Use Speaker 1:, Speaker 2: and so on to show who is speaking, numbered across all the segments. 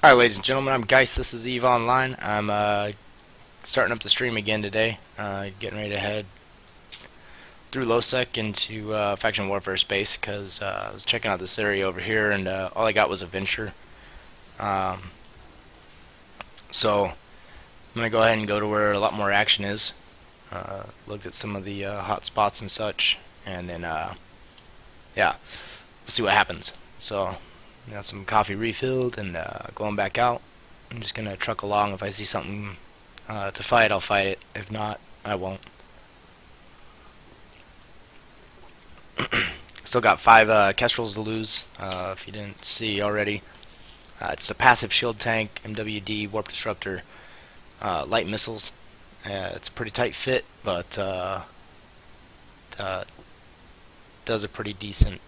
Speaker 1: Hi, ladies and gentlemen. I'm Guyce. This is Eve Online. I'm starting up the stream again today. Getting ready to head through LowSec into faction warfare space because I was checking out this area over here, and all I got was a venture. Um, so I'm gonna go ahead and go to where a lot more action is. Looked at some of the hot spots and such, and then yeah, we'll see what happens. So got some coffee refilled and going back out. I'm just gonna truck along. If I see something to fight, I'll fight it. If not, I won't. Still got 5 Kestrels to lose, if you didn't see already. It's a passive shield tank, MWD, Warp Disruptor, light missiles. It's a pretty tight fit, but uh, does a pretty decent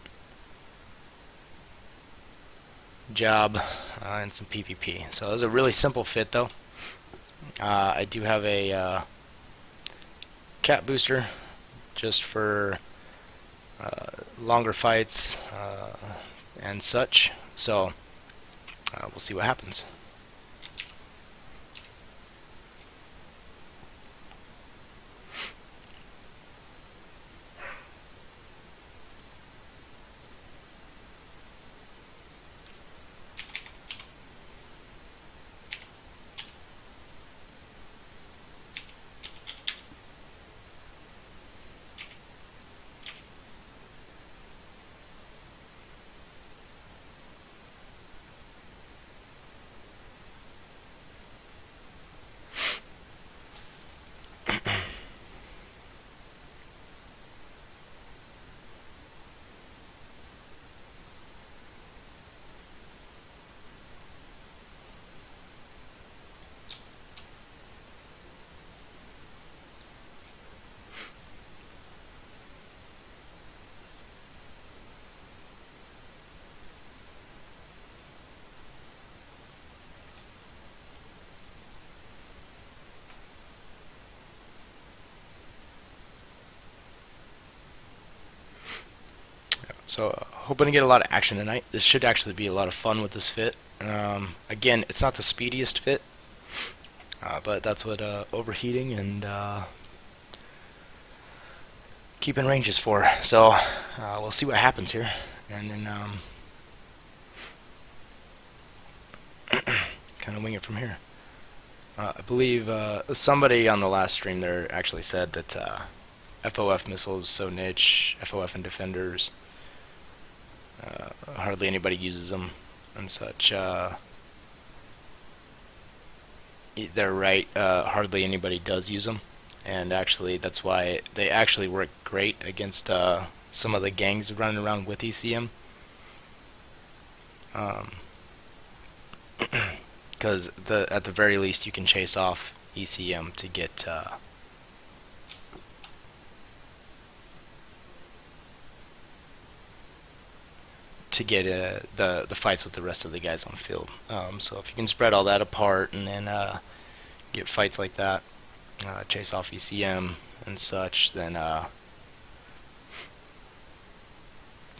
Speaker 1: job in some PvP. So it was a really simple fit, though. I do have a cat booster just for longer fights and such. So we'll see what happens. So hoping to get a lot of action tonight. This should actually be a lot of fun with this fit. Again, it's not the speediest fit, but that's what overheating and keeping range is for. So we'll see what happens here, and then kind of wing it from here. I believe somebody on the last stream there actually said that FOF missiles so niche, FOF and defenders, hardly anybody uses them and such. They're right. Hardly anybody does use them, and actually that's why they actually work great against some of the gangs running around with ECM. Because at the very least you can chase off ECM to get the fights with the rest of the guys on the field. So if you can spread all that apart and then get fights like that, chase off ECM and such, then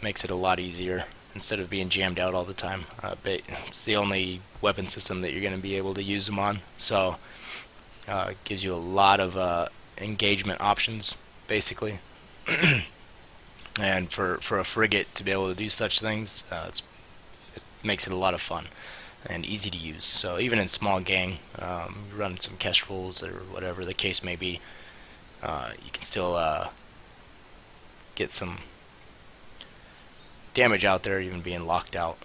Speaker 1: makes it a lot easier instead of being jammed out all the time. It's the only weapon system that you're going to be able to use them on, so it gives you a lot of engagement options, basically. And for a frigate to be able to do such things, it makes it a lot of fun and easy to use. So even in small gang, run some kestrels or whatever the case may be, you can still get some damage out there, even being locked out.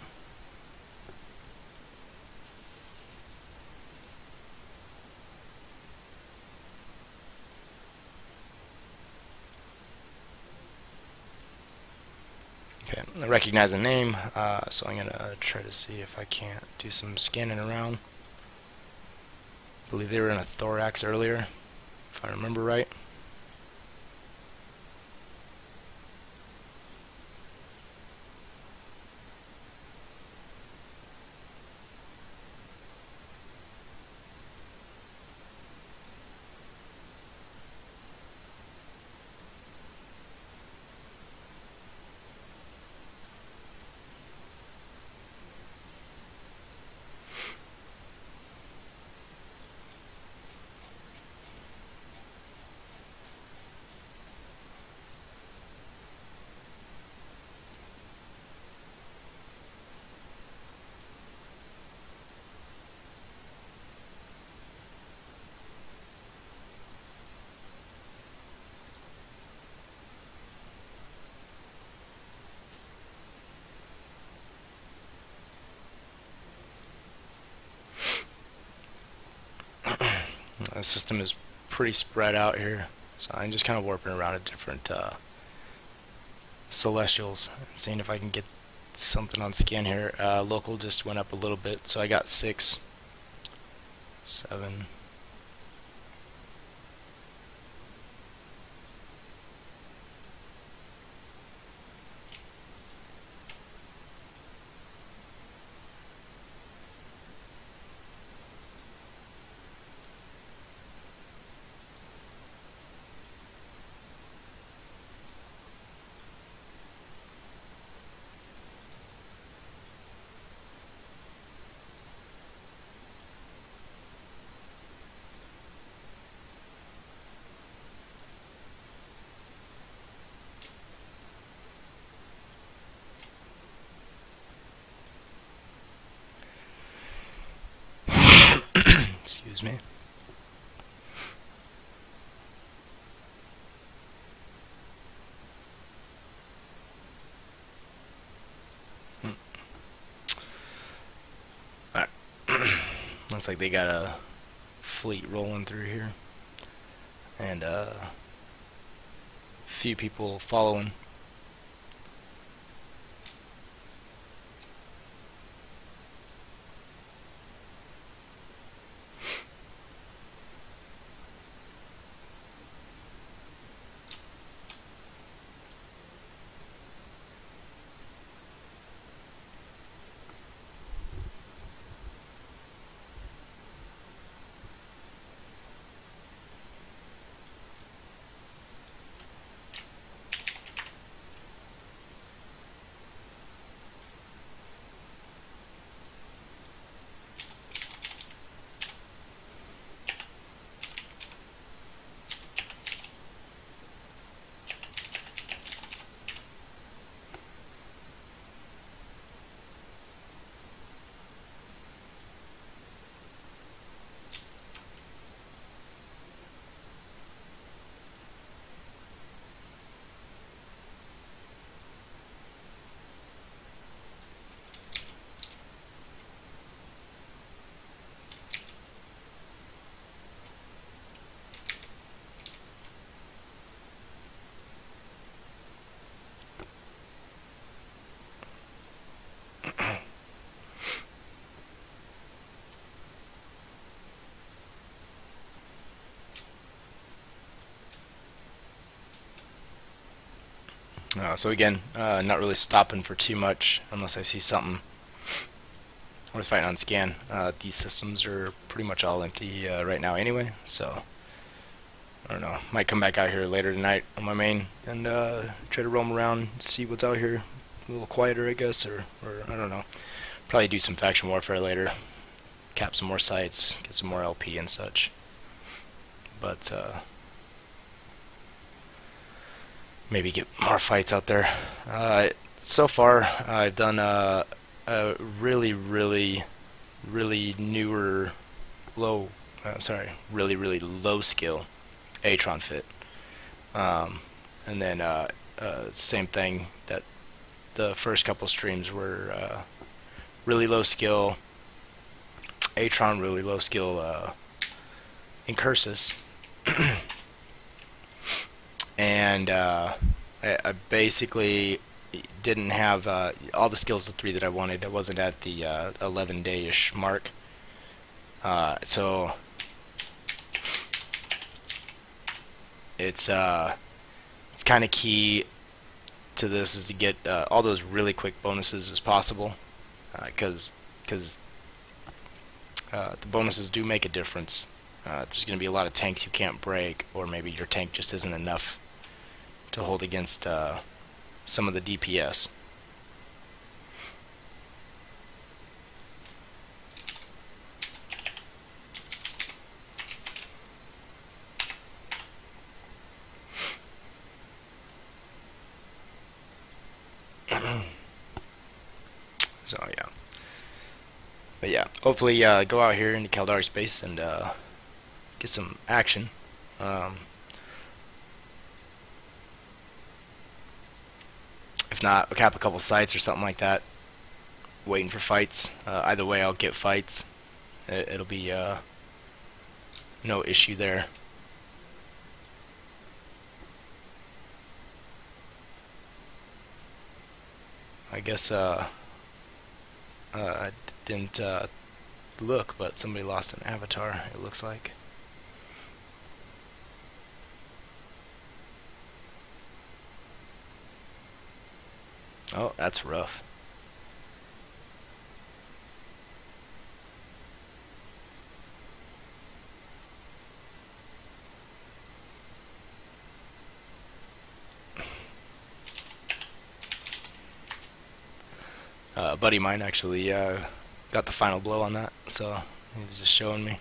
Speaker 1: Okay, I recognize the name, so I'm gonna try to see if I can't do some scanning around. I believe they were in a thorax earlier, if I remember right. The system is pretty spread out here, so I'm just kind of warping around at different celestials and seeing if I can get something on scan here. Local just went up a little bit, so I got 6, 7. Excuse me. Alright. Looks like they got a fleet rolling through here. And a few people following. So again, not really stopping for too much unless I see something worth fighting on scan. These systems are pretty much all empty right now anyway, so I don't know. Might come back out here later tonight on my main and try to roam around, see what's out here. A little quieter, I guess, or I don't know. Probably do some faction warfare later, cap some more sites, get some more LP and such. But maybe get more fights out there. So far, I've done a really newer, really low skill Atron fit. And then same thing, that the first couple streams were really low skill Atron, really low skill Incursus. And I basically didn't have all the skills, the 3 that I wanted. I wasn't at the 11-day-ish mark. So it's kind of key to this is to get all those really quick bonuses as possible, because the bonuses do make a difference. There's going to be a lot of tanks you can't break, or maybe your tank just isn't enough to hold against some of the DPS. So yeah, but yeah, hopefully go out here into Caldari space and get some action. If not, I'll cap a couple sites or something like that, waiting for fights. Either way, I'll get fights. It'll be no issue there. I guess I didn't look, but somebody lost an avatar, it looks like. Oh, that's rough. A buddy of mine actually got the final blow on that, so he was just showing me.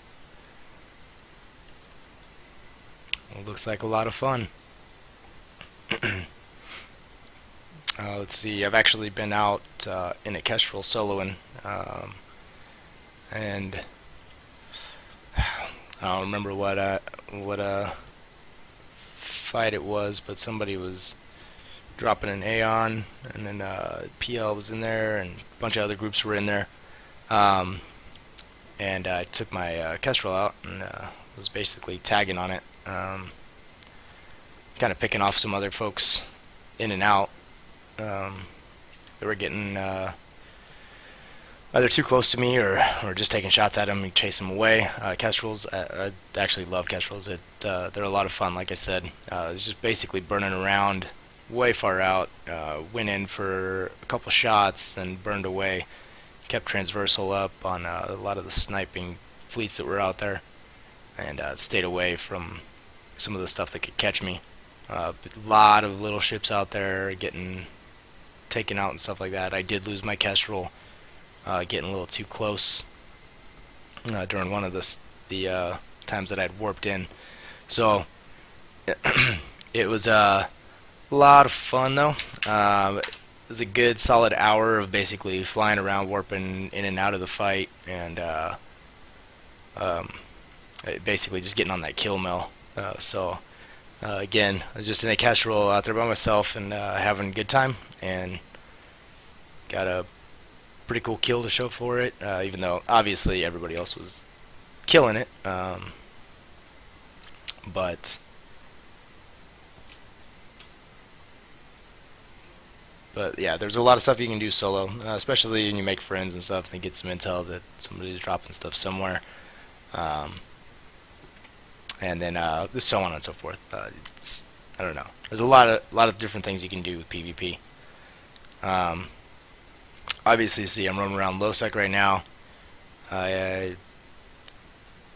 Speaker 1: It looks like a lot of fun. Let's see, I've actually been out in a kestrel soloing, and I don't remember what fight it was, but somebody was dropping an Aeon, and then PL was in there, and a bunch of other groups were in there. Um, and I took my kestrel out and was basically tagging on it, kind of picking off some other folks in and out. They were getting either too close to me or just taking shots at them and chase them away. Kestrels, I actually love kestrels. They're a lot of fun, like I said. It's just basically burning around way far out. Went in for a couple shots, then burned away. Kept transversal up on a lot of the sniping fleets that were out there, and stayed away from some of the stuff that could catch me. A lot of little ships out there getting taken out and stuff like that. I did lose my kestrel getting a little too close during one of the times that I'd warped in. So it was a lot of fun though. It was a good solid hour of basically flying around, warping in and out of the fight, and basically just getting on that kill mill. Again, I was just in a kestrel out there by myself and having a good time, and got a pretty cool kill to show for it, even though obviously everybody else was killing it. But yeah, there's a lot of stuff you can do solo, especially when you make friends and stuff and get some intel that somebody's dropping stuff somewhere. And then so on and so forth. I don't know. There's a lot of different things you can do with PvP. Obviously, see, I'm roaming around low sec right now. I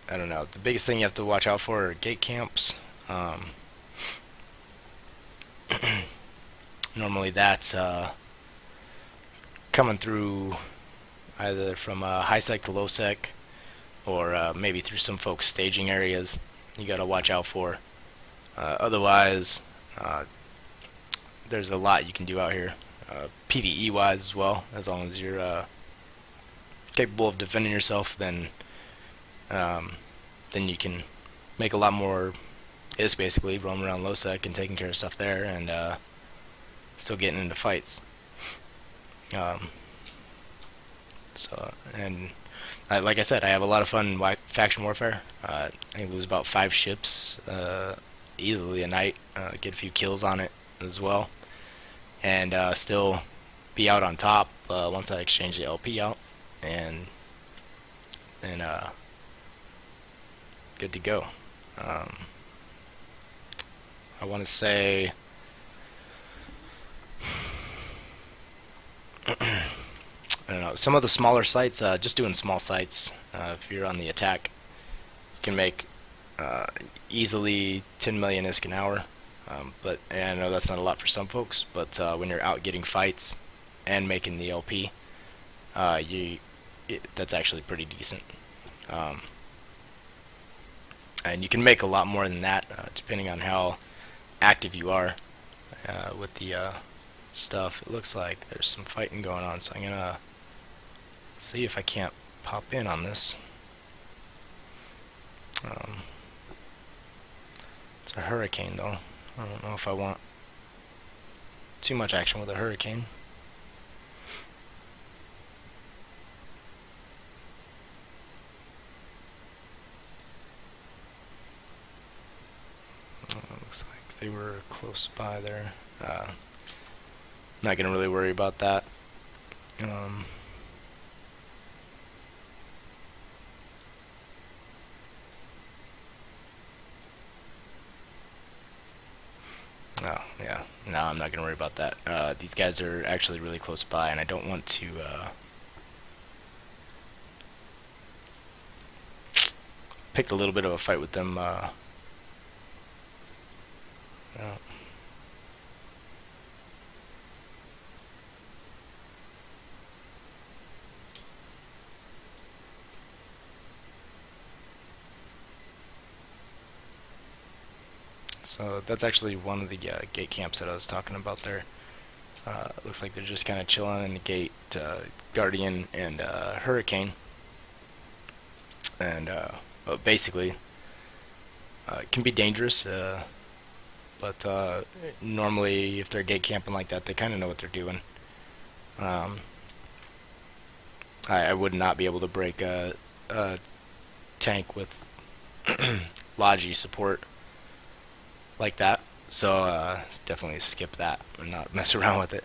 Speaker 1: don't know. The biggest thing you have to watch out for are gate camps. Normally, that's coming through either from high sec to low sec, or maybe through some folks' staging areas. You gotta watch out for. Otherwise, there's a lot you can do out here, PvE wise as well. As long as you're capable of defending yourself, then you can make a lot more. Is basically roaming around low sec and taking care of stuff there, and still getting into fights. Like I said, I have a lot of fun in faction warfare. I lose about 5 ships easily a night, get a few kills on it as well, and still be out on top once I exchange the LP out, and then good to go. I want to say I don't know, some of the smaller sites, just doing small sites, if you're on the attack, you can make easily 10 million ISK an hour. And I know that's not a lot for some folks, but when you're out getting fights and making the LP, that's actually pretty decent. And you can make a lot more than that, depending on how active you are with the stuff. It looks like there's some fighting going on, so I'm gonna see if I can't pop in on this. It's a hurricane though. I don't know if I want too much action with a hurricane. they were close by there. Not gonna really worry about that. Um, oh yeah, no, I'm not gonna worry about that. These guys are actually really close by, and I don't want to. Picked a little bit of a fight with them. Uh, so that's actually one of the gate camps that I was talking about there. Looks like they're just kind of chilling in the gate, Guardian and Hurricane, and well, basically it can be dangerous. But normally, if they're gate camping like that, they kind of know what they're doing. Um, I would not be able to break a tank with Logi support like that, so definitely skip that and not mess around with it.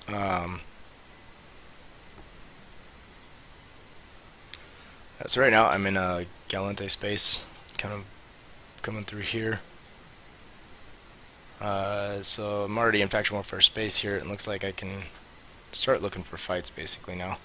Speaker 1: Um, so right now I'm in a Galente space, kind of coming through here. So I'm already in faction warfare space here. It looks like I can start looking for fights basically now.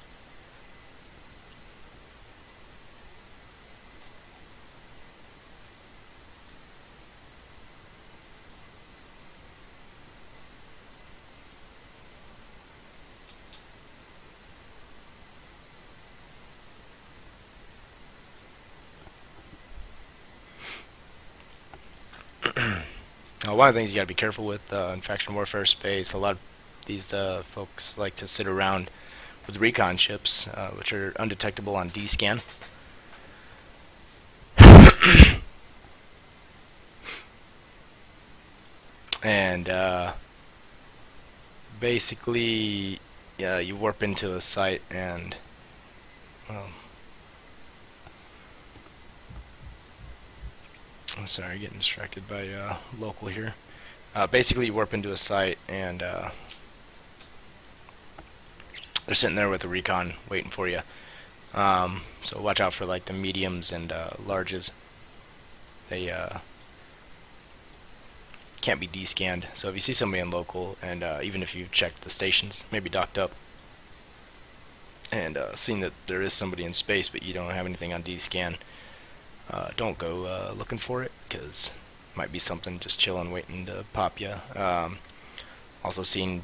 Speaker 1: One of the things you got to be careful with in faction warfare space, a lot of these folks like to sit around with recon ships, which are undetectable on D-scan. And basically, you warp into a site and, well, I'm sorry, getting distracted by local here. Basically, you warp into a site and they're sitting there with a recon waiting for you. So watch out for like the mediums and larges. They can't be D-scanned. So if you see somebody in local, and even if you've checked the stations, maybe docked up, and seen that there is somebody in space, but you don't have anything on D-scan, don't go looking for it, because it might be something just chilling, waiting to pop you. Also seen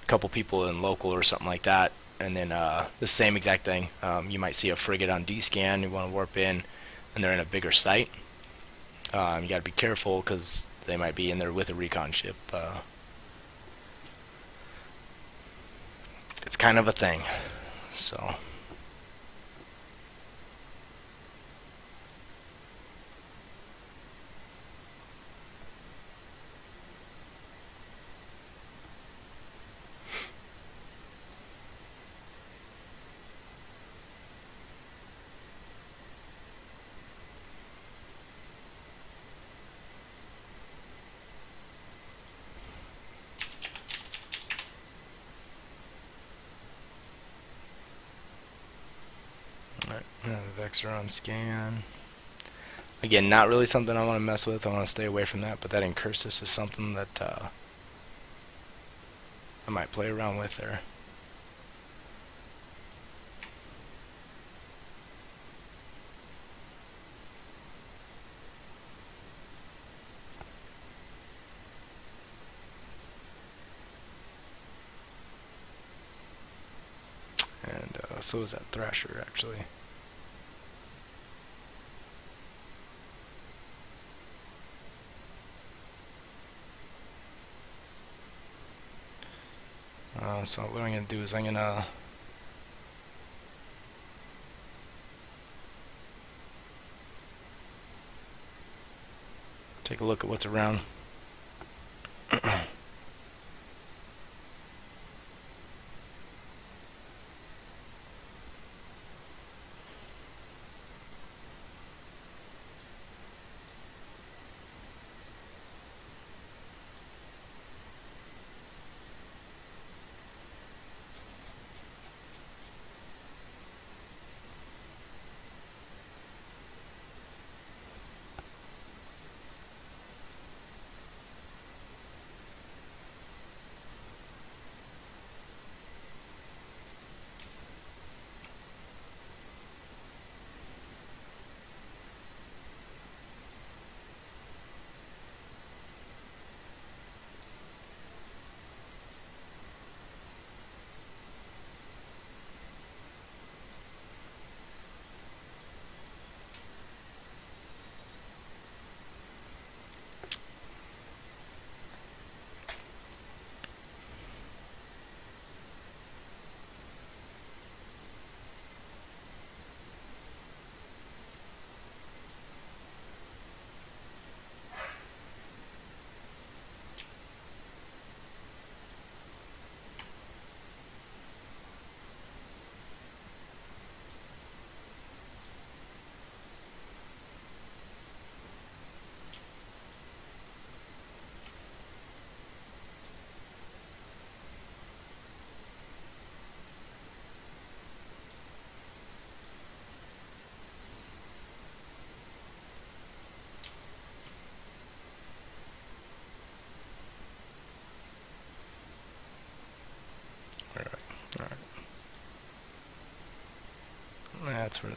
Speaker 1: a couple people in local or something like that, and then the same exact thing. You might see a frigate on D-scan, you want to warp in, and they're in a bigger site. You got to be careful, because they might be in there with a recon ship. It's kind of a thing. So Vexer on scan. Again, not really something I want to mess with. I want to stay away from that, but that Incursus is something that I might play around with there. And so is that Thrasher, actually. So what I'm going to do is I'm going to take a look at what's around.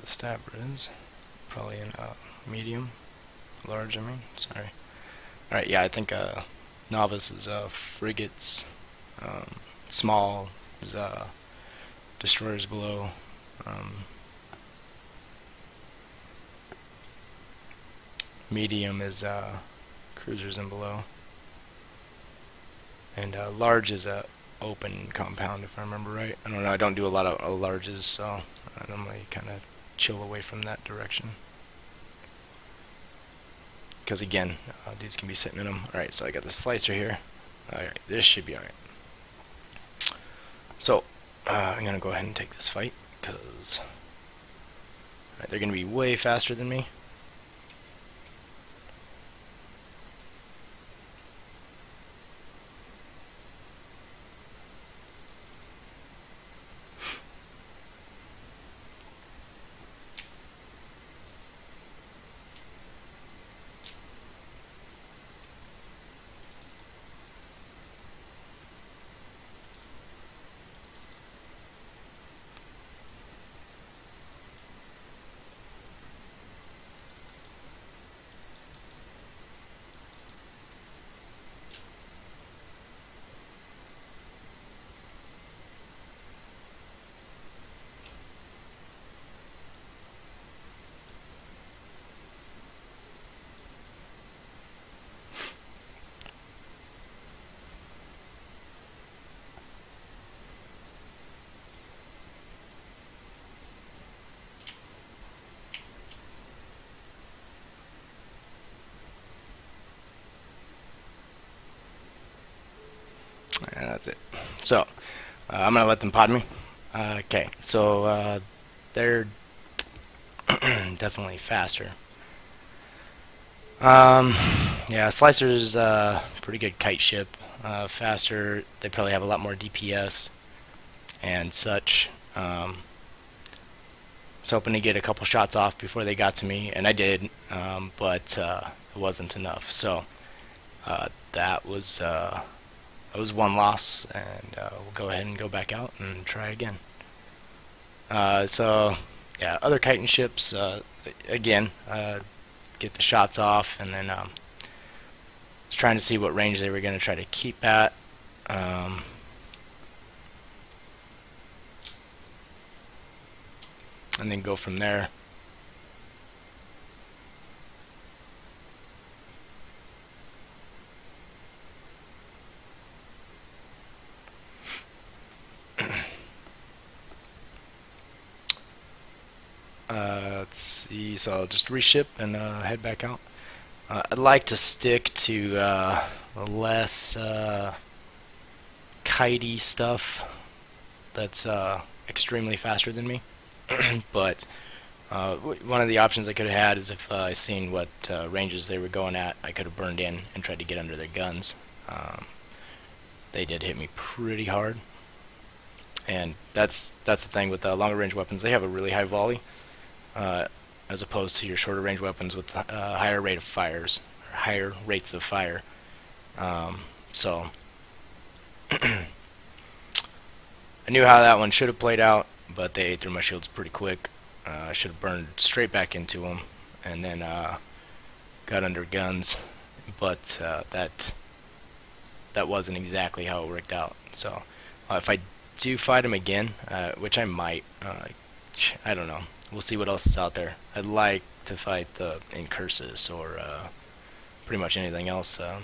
Speaker 1: the stabber is. Probably in medium, large. I mean, sorry. All right, yeah, I think novice is frigates. Small is destroyers below. Medium is cruisers and below. And large is a open compound, if I remember right. I don't know. I don't do a lot of larges, so I normally kind of chill away from that direction. Because again, dudes can be sitting in them. All right, so I got the slicer here. All right, this should be all right. So I'm gonna go ahead and take this fight because they're gonna be way faster than me. And that's it. So I'm gonna let them pod me. Okay, so they're definitely faster. Yeah, Slicer's pretty good kite ship. Faster. They probably have a lot more DPS and such. I was hoping to get a couple shots off before they got to me, and I did, but it wasn't enough. So that was one loss, and we'll go ahead and go back out and try again. So yeah, other chitin ships, again, get the shots off, and then was trying to see what range they were going to try to keep at. And then go from there. Let's see, so I'll just reship and head back out. I'd like to stick to less kitey stuff that's extremely faster than me. But one of the options I could have had is if I seen what ranges they were going at, I could have burned in and tried to get under their guns. They did hit me pretty hard, and that's the thing with the longer range weapons. They have a really high volley, as opposed to your shorter range weapons with higher rate of fires, or higher rates of fire. So I knew how that one should have played out, but they ate through my shields pretty quick. I should have burned straight back into them, and then got under guns, but that wasn't exactly how it worked out. So if I do fight him again, which I might, I don't know. We'll see what else is out there. I'd like to fight the Incursus or pretty much anything else. Oh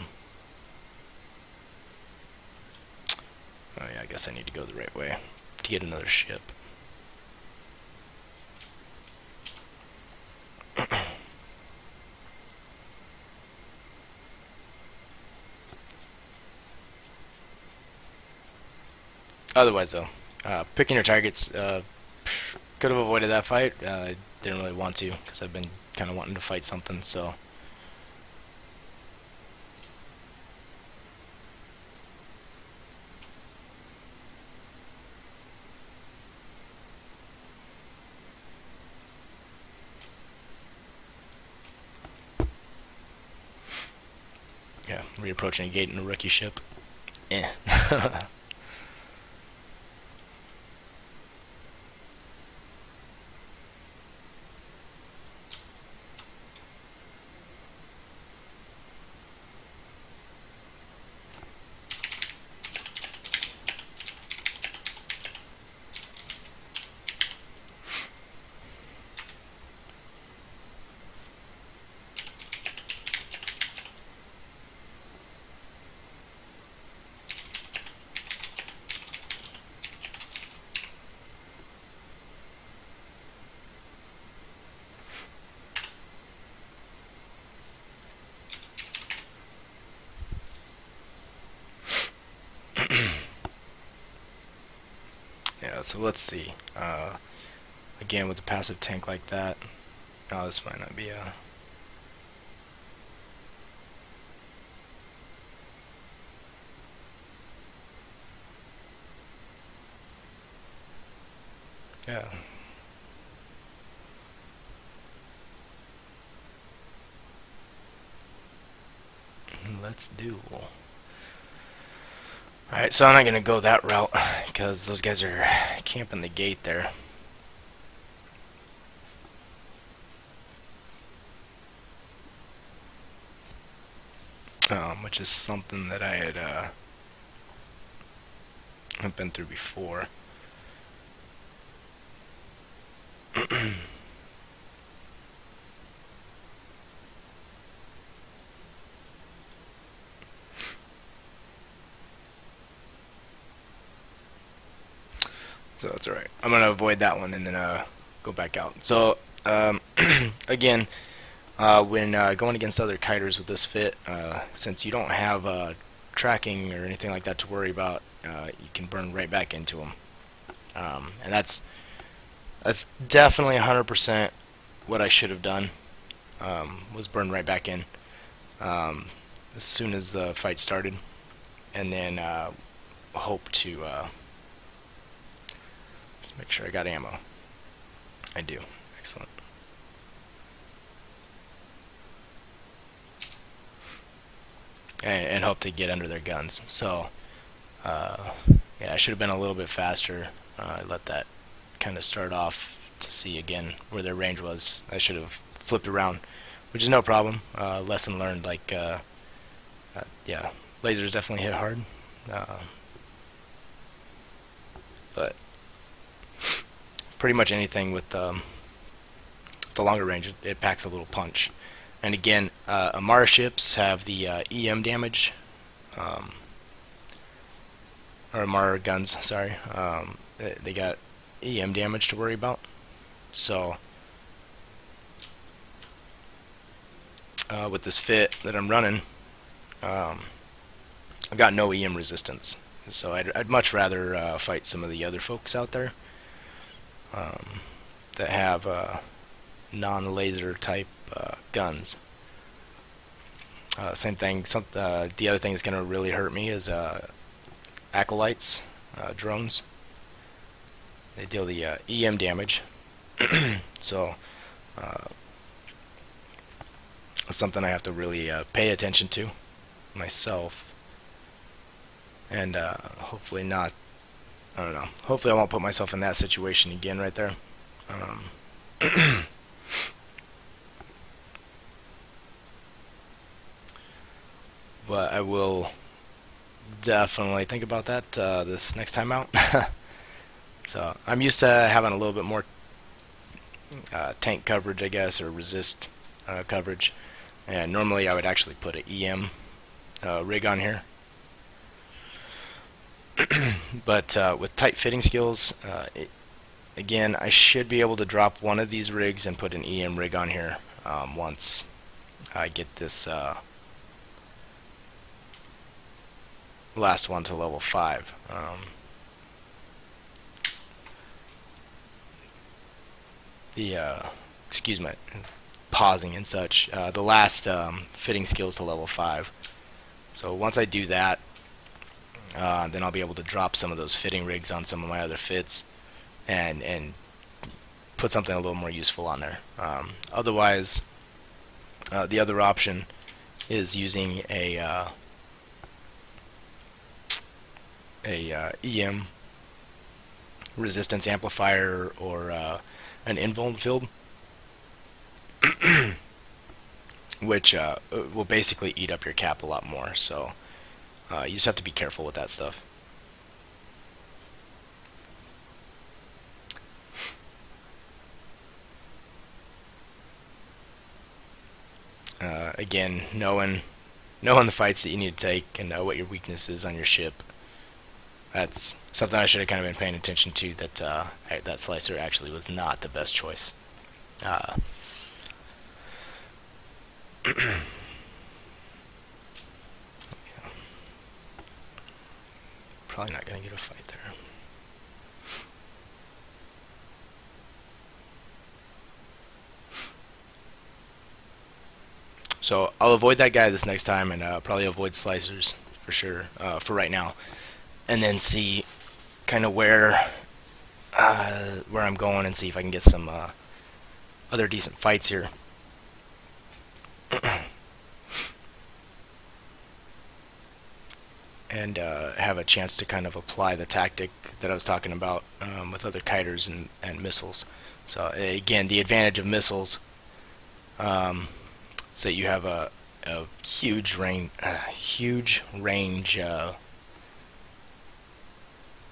Speaker 1: yeah, I guess I need to go the right way to get another ship. Otherwise, though, picking your targets, could have avoided that fight. I didn't really want to because I've been kind of wanting to fight something, so. Yeah, reapproaching a gate in a rookie ship. Eh. Yeah, so let's see. Again, with a passive tank like that, oh, this might not be a... Yeah. Let's do. Alright, so I'm not going to go that route because those guys are camping the gate there. Which is something that I had been through before. So that's alright. I'm going to avoid that one and then go back out. So, again, when going against other kiters with this fit, since you don't have tracking or anything like that to worry about, you can burn right back into them. And that's definitely 100% what I should have done, was burn right back in as soon as the fight started, and then hope to... let's make sure I got ammo. I do. Excellent. And hope to get under their guns. So, yeah, I should have been a little bit faster. I let that kind of start off to see again where their range was. I should have flipped around, which is no problem. Lesson learned. Like, yeah, lasers definitely hit hard. But pretty much anything with the longer range, it packs a little punch. And again, Amara ships have the EM damage, or Amara guns, sorry. They got EM damage to worry about. So, with this fit that I'm running, I've got no EM resistance. So I'd much rather fight some of the other folks out there that have non-laser type guns. Same thing. The other thing that's going to really hurt me is acolytes, drones. They deal the EM damage. So it's something I have to really pay attention to myself, and hopefully not. I don't know. Hopefully I won't put myself in that situation again right there. But I will definitely think about that this next time out. So I'm used to having a little bit more tank coverage, I guess, or resist coverage. And normally I would actually put an EM rig on here. But with tight fitting skills, again, I should be able to drop one of these rigs and put an EM rig on here once I get this last one to level 5. Excuse me, pausing and such. The last fitting skills to level 5. So once I do that, then I'll be able to drop some of those fitting rigs on some of my other fits, and put something a little more useful on there. Otherwise, the other option is using a EM resistance amplifier or an invuln field, which will basically eat up your cap a lot more. So you just have to be careful with that stuff. Again, knowing the fights that you need to take and know what your weakness is on your ship. That's something I should have kind of been paying attention to. That slicer actually was not the best choice. probably not going to get a fight there. So I'll avoid that guy this next time, and probably avoid slicers for sure for right now, and then see kind of where I'm going, and see if I can get some other decent fights here. And have a chance to kind of apply the tactic that I was talking about with other kiters and missiles. So again, the advantage of missiles is that you have a huge range of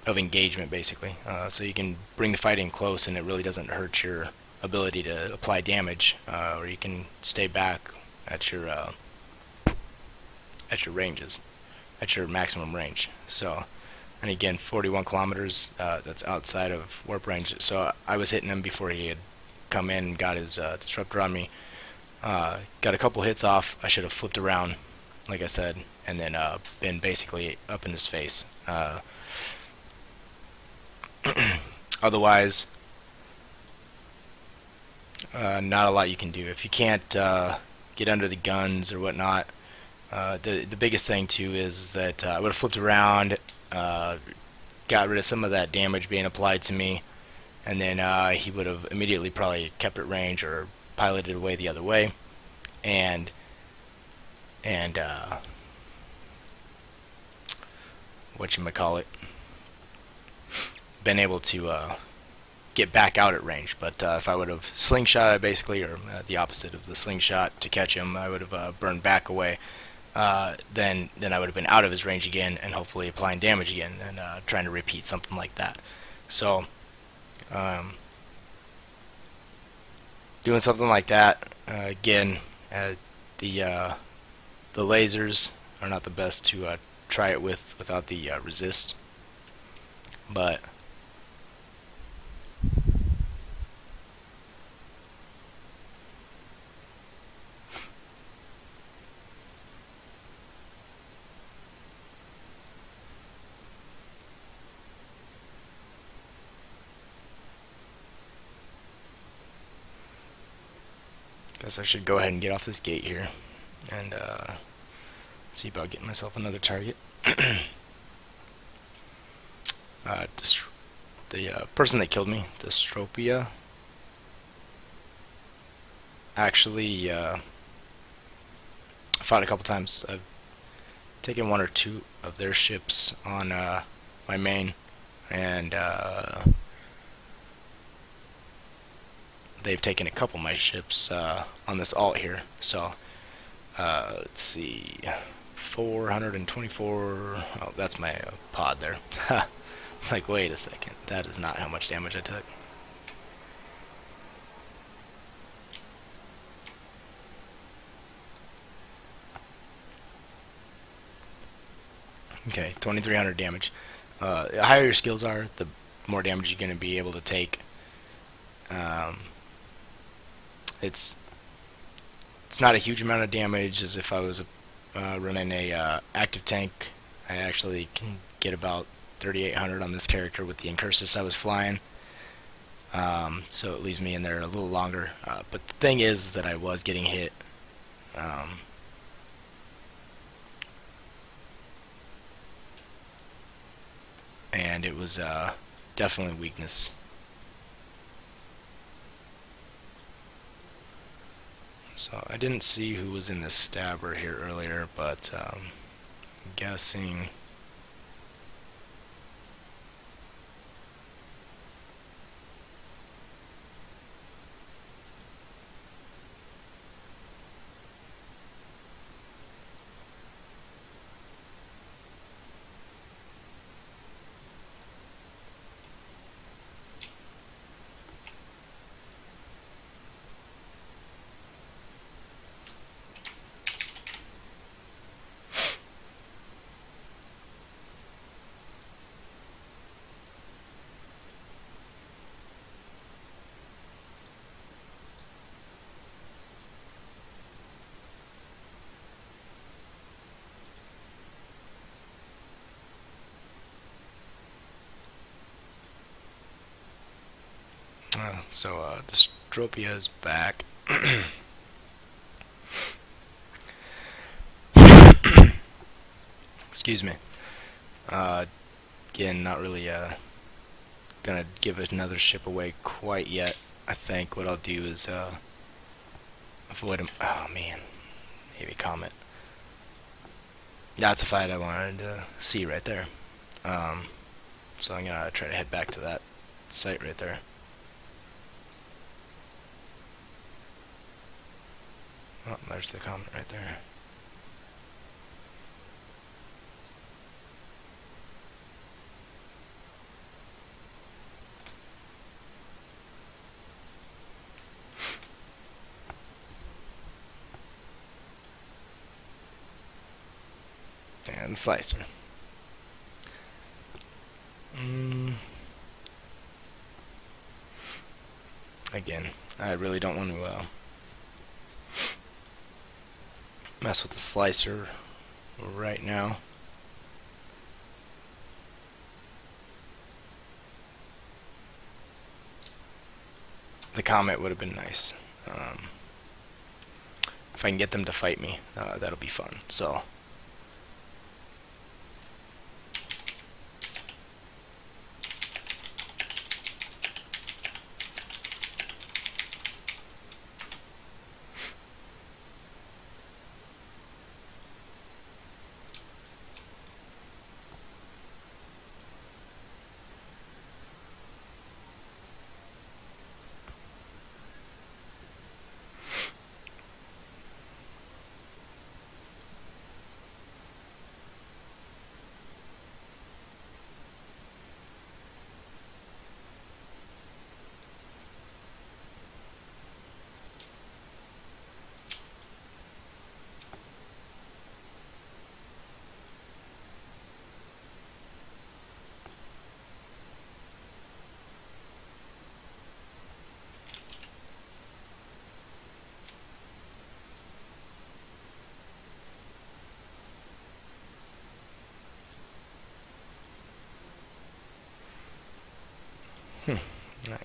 Speaker 1: engagement, basically. So you can bring the fight in close, and it really doesn't hurt your ability to apply damage, or you can stay back at your ranges, at your maximum range. So, and again, 41 kilometers, that's outside of warp range. So I was hitting him before he had come in and got his disruptor on me. Got a couple hits off. I should have flipped around, like I said, and then been basically up in his face. Otherwise, not a lot you can do. If you can't get under the guns or whatnot, the biggest thing too is that I would have flipped around, got rid of some of that damage being applied to me, and then he would have immediately probably kept at range or piloted away the other way, and whatchamacallit, been able to get back out at range. But if I would have slingshot basically, or the opposite of the slingshot to catch him, I would have burned back away. Then I would have been out of his range again, and hopefully applying damage again, and trying to repeat something like that. So doing something like that again. The lasers are not the best to try it without the resist, but guess I should go ahead and get off this gate here and see about getting myself another target. The person that killed me, Dystropia, actually fought a couple times. I've taken one or two of their ships on my main, and they've taken a couple of my ships on this alt here. So let's see, 424. Oh, that's my pod there. It's like, wait a second, that is not how much damage I took. Okay, 2300 damage. The higher your skills are, the more damage you're going to be able to take. It's not a huge amount of damage as if I was running a active tank. I actually can get about 3800 on this character with the Incursus I was flying. So it leaves me in there a little longer. But the thing is that I was getting hit. And it was definitely weakness. So I didn't see who was in this stabber here earlier, but I'm guessing So dystropia is back. Excuse me. Again, not really gonna give another ship away quite yet. I think what I'll do is avoid him. Oh man, maybe Comet. That's a fight I wanted to see right there. So I'm gonna try to head back to that site right there. Oh, there's the Comet right there. And the slicer. Again, I really don't want to mess with the slicer right now. The Comet would have been nice. If I can get them to fight me, that'll be fun. So.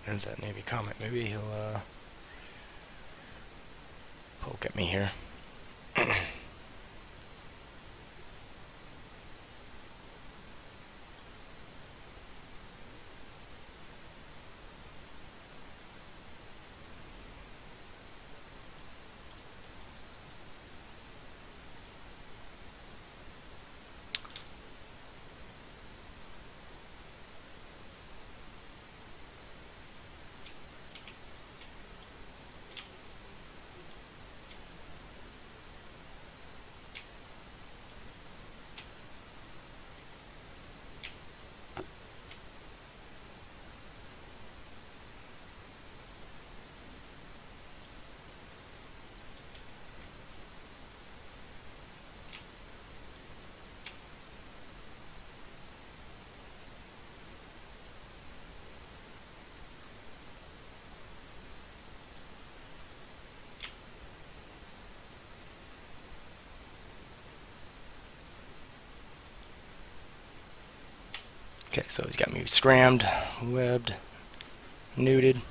Speaker 1: There's that Navy Comet. Maybe he'll poke at me here. Okay, so he's got me scrammed, webbed, nuded.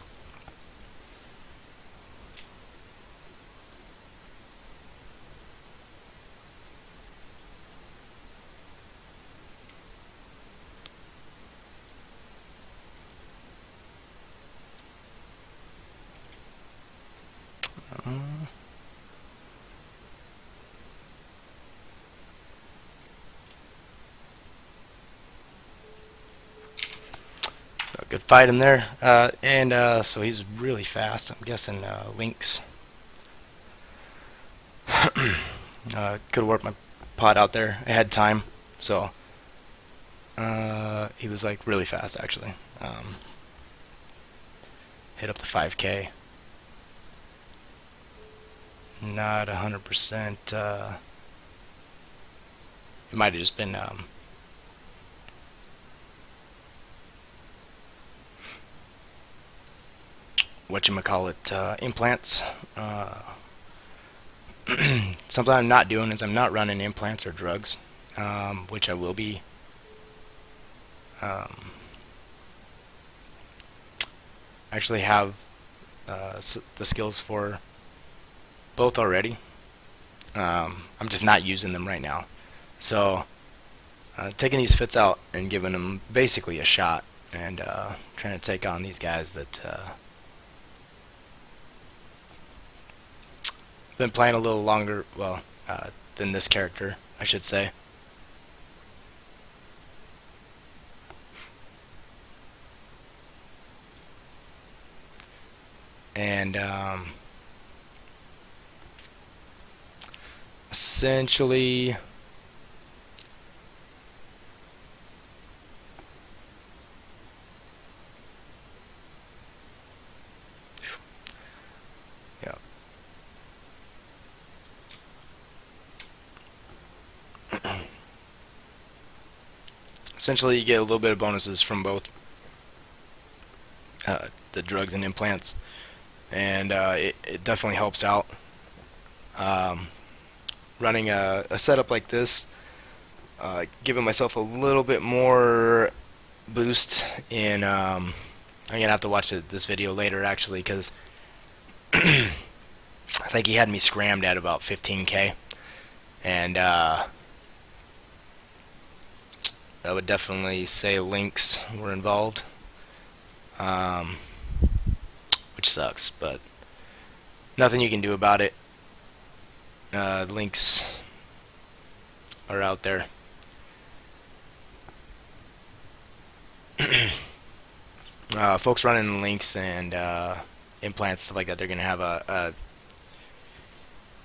Speaker 1: Good fight him there. So he's really fast. I'm guessing Lynx. Could have worked my pod out there. I had time. So he was like really fast actually. Hit up to 5K. Not 100%. It might have just been whatchamacallit, implants. Something I'm not doing is I'm not running implants or drugs, which I will be. I actually have the skills for both already. I'm just not using them right now. So taking these fits out and giving them basically a shot, and trying to take on these guys that been playing a little longer, well, than this character, I should say. And essentially, yeah. Essentially, you get a little bit of bonuses from both the drugs and implants, and it definitely helps out. Um, Running a setup like this, giving myself a little bit more boost in. I'm gonna have to watch this video later actually, because I think he had me scrammed at about 15k, and I would definitely say links were involved, um, which sucks, but nothing you can do about it. Links are out there. Folks running links and implants, stuff like that, they're going to have a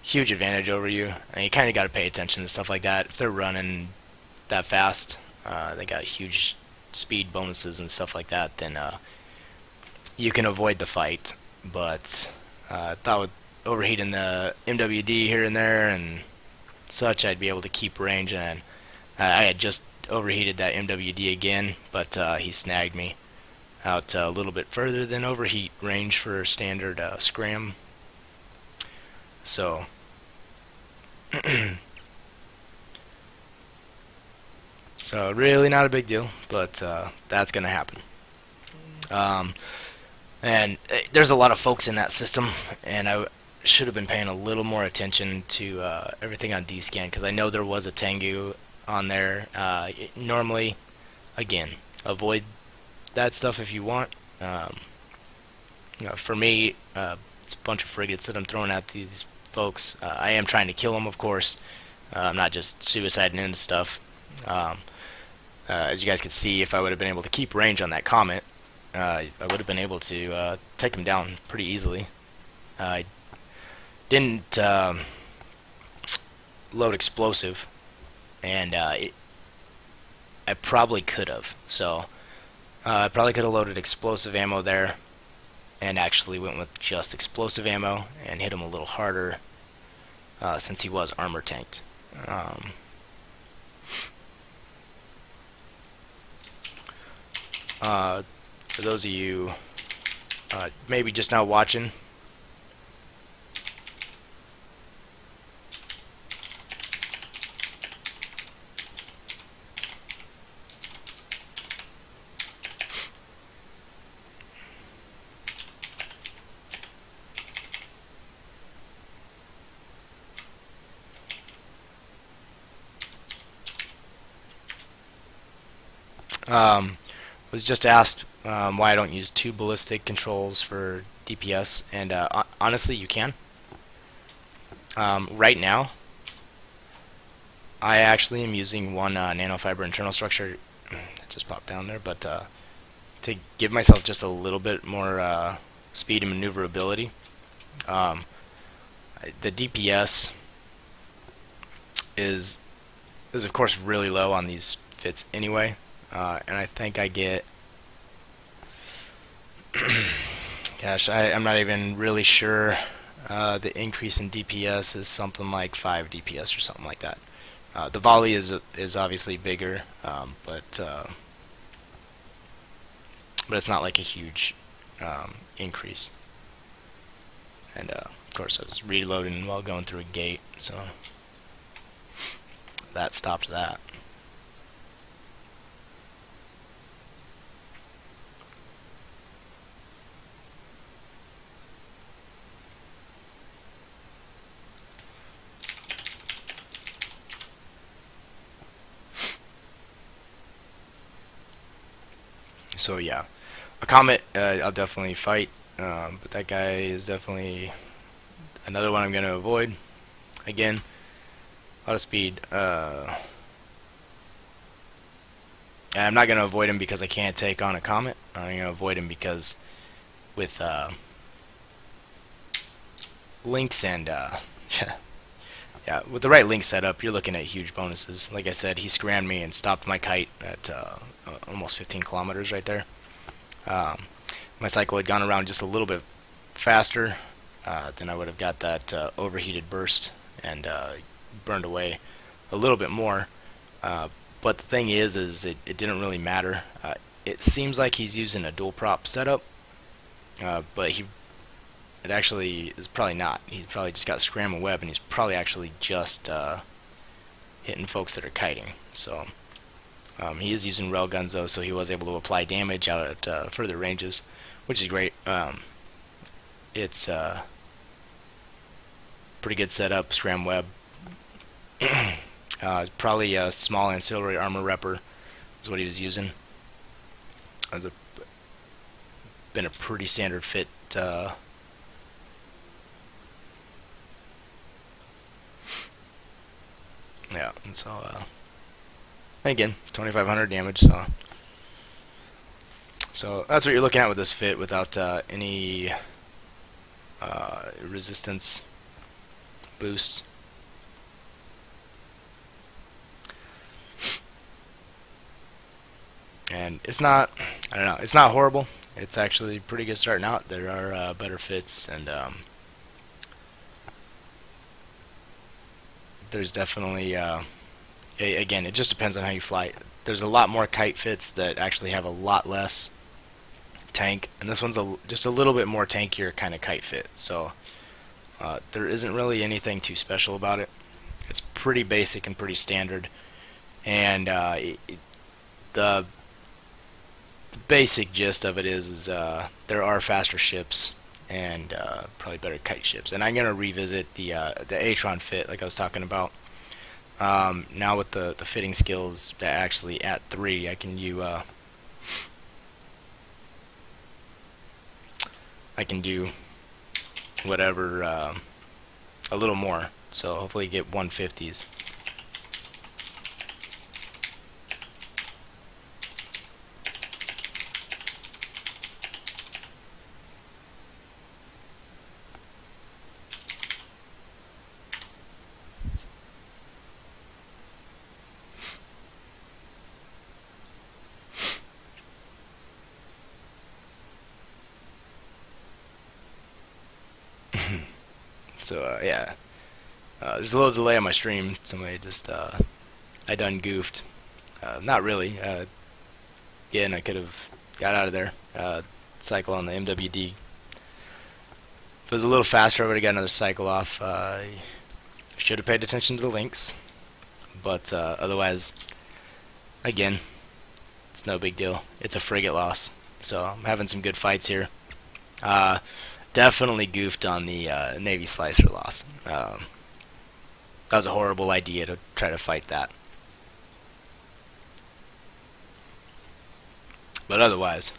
Speaker 1: huge advantage over you. And you kind of got to pay attention to stuff like that. If they're running that fast, they got huge speed bonuses and stuff like that, then you can avoid the fight. But I thought with overheating the MWD here and there and such, I'd be able to keep range, and I had just overheated that MWD again, but he snagged me out a little bit further than overheat range for standard scram. So so really not a big deal, but that's gonna happen. Um, and there's a lot of folks in that system, and I should have been paying a little more attention to everything on D-Scan, because I know there was a Tengu on there. Normally, again, avoid that stuff if you want. For me, it's a bunch of frigates that I'm throwing at these folks. I am trying to kill them, of course. I'm not just suiciding into stuff. As you guys can see, if I would have been able to keep range on that Comet, I would have been able to take him down pretty easily. I didn't load explosive, and I probably could have. So I probably could have loaded explosive ammo there, and actually went with just explosive ammo and hit him a little harder, since he was armor tanked. For those of you maybe just now watching, was just asked why I don't use two ballistic controls for DPS, and honestly, you can. Right now, I actually am using one nanofiber internal structure. It just popped down there, but to give myself just a little bit more speed and maneuverability. The DPS is of course really low on these fits anyway, and I think I get gosh, I'm not even really sure. The increase in DPS is something like 5 DPS or something like that. The volley is obviously bigger, but it's not like a huge increase. And of course, I was reloading while going through a gate, so that stopped that. So yeah, a comet I'll definitely fight, but that guy is definitely another one I'm going to avoid. Again, auto speed. I'm not going to avoid him because I can't take on a comet. I'm going to avoid him because with links and yeah, with the right link setup, you're looking at huge bonuses. Like I said, he scrammed me and stopped my kite at almost 15 kilometers right there. My cycle had gone around just a little bit faster, then I would have got that overheated burst and burned away a little bit more. But the thing is it didn't really matter. It seems like he's using a dual prop setup, but it actually is probably not. He's probably just got scram and web, and he's probably actually just hitting folks that are kiting. So he is using railguns though, so he was able to apply damage out at further ranges, which is great. It's pretty good setup, scram web. Probably a small ancillary armor repper is what he was using. Been a pretty standard fit. Yeah, and so again, 2,500 damage. So that's what you're looking at with this fit, without any resistance boosts. And it's not, I don't know, it's not horrible. It's actually pretty good starting out. There are better fits, and there's definitely, again, it just depends on how you fly. There's a lot more kite fits that actually have a lot less tank, and this one's just a little bit more tankier kind of kite fit. So there isn't really anything too special about it. It's pretty basic and pretty standard, and the basic gist of it is there are faster ships and probably better kite ships. And I'm gonna revisit the Atron fit, like I was talking about. Now with the fitting skills that actually at 3, I can do whatever a little more. So hopefully get 150s. So yeah, there's a little delay on my stream. Somebody just I done goofed. Not really. Again, I could have got out of there. Cycle on the MWD. If it was a little faster, I would have got another cycle off. I should have paid attention to the links, but otherwise, again, it's no big deal. It's a frigate loss, so I'm having some good fights here. Definitely goofed on the Navy Slicer loss. That was a horrible idea to try to fight that. But otherwise,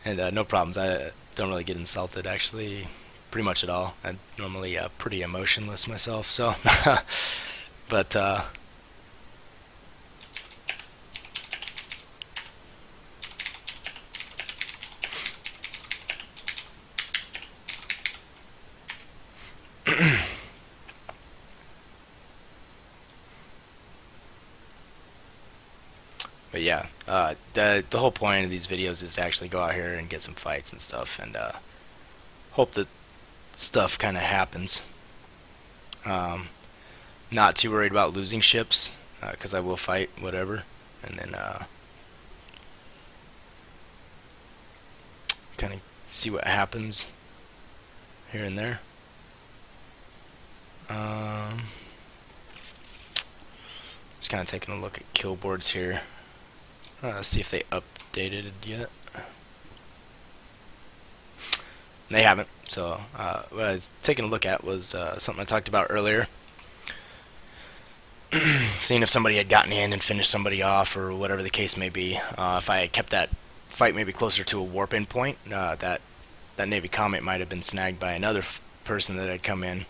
Speaker 1: and no problems. I don't really get insulted, actually, pretty much at all. I'm normally pretty emotionless myself, so. But but yeah, the whole point of these videos is to actually go out here and get some fights and stuff, and hope that stuff kind of happens. Not too worried about losing ships, because I will fight whatever, and then kind of see what happens here and there. Just kind of taking a look at kill boards here. See if they updated it yet. They haven't. So what I was taking a look at was something I talked about earlier. seeing if somebody had gotten in and finished somebody off or whatever the case may be. If I had kept that fight maybe closer to a warp in point, that Navy Comet might have been snagged by another person that had come in,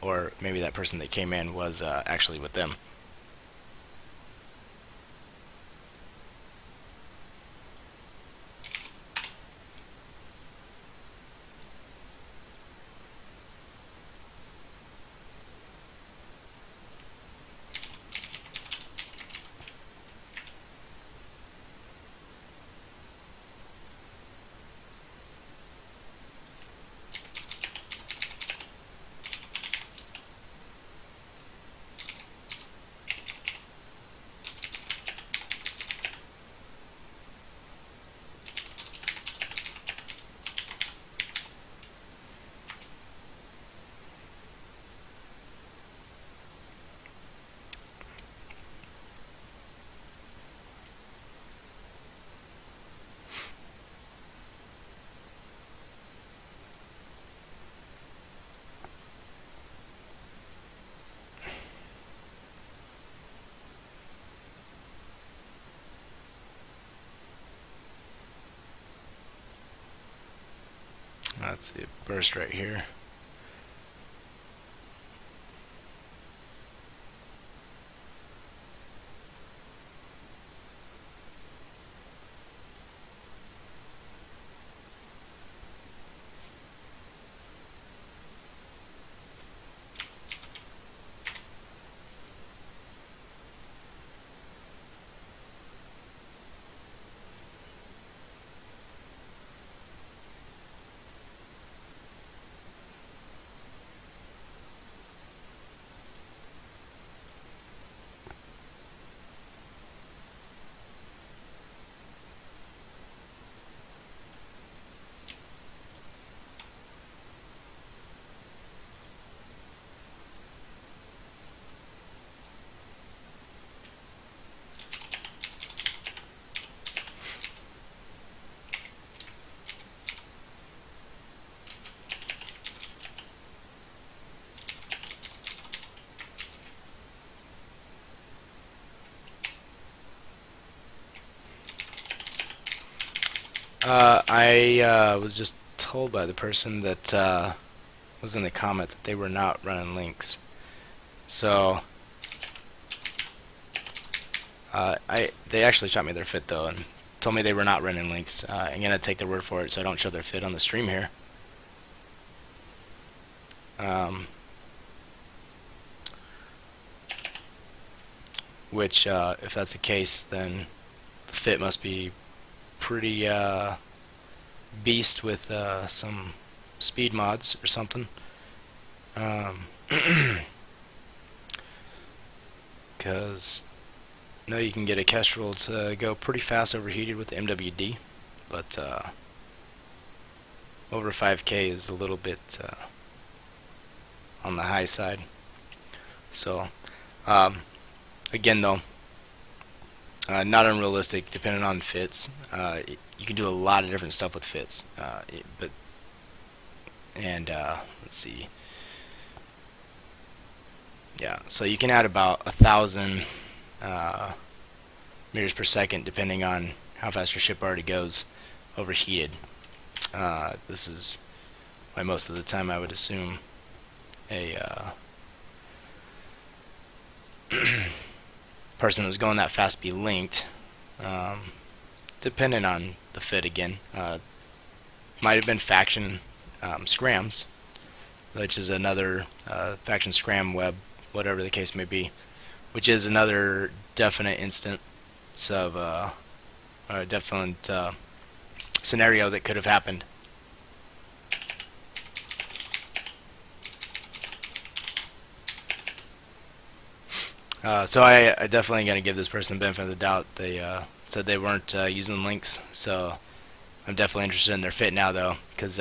Speaker 1: or maybe that person that came in was actually with them. Let's see, burst right here. I was just told by the person that was in the comment that they were not running links. So they actually shot me their fit though and told me they were not running links. I'm gonna take their word for it, so I don't show their fit on the stream here. Which, if that's the case, then the fit must be pretty beast with some speed mods or something. Because I know you can get a Kestrel to go pretty fast overheated with the MWD, but over 5K is a little bit on the high side. So, again though, not unrealistic depending on fits. You can do a lot of different stuff with fits, let's see. Yeah, so you can add about 1,000 meters per second depending on how fast your ship already goes overheated. This is why most of the time I would assume a person who's going that fast be linked, depending on the fit again. Might have been faction scrams, which is another faction scram web, whatever the case may be, which is another definite instance of a definite scenario that could have happened. So I definitely going to give this person the benefit of the doubt. They said they weren't using links, so I'm definitely interested in their fit now, though, because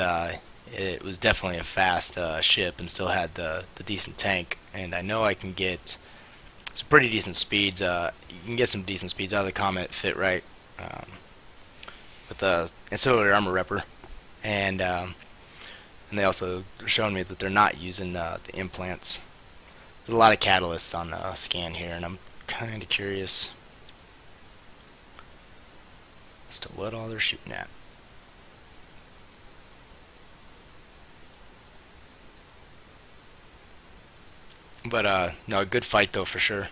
Speaker 1: it was definitely a fast ship and still had the decent tank, and I know I can get some pretty decent speeds. You can get some decent speeds out of the Comet fit right with the ancillary armor repper, and they also showed me that they're not using the implants. There's a lot of catalysts on the scan here, and I'm kind of curious as to what all they're shooting at. But no, a good fight though for sure.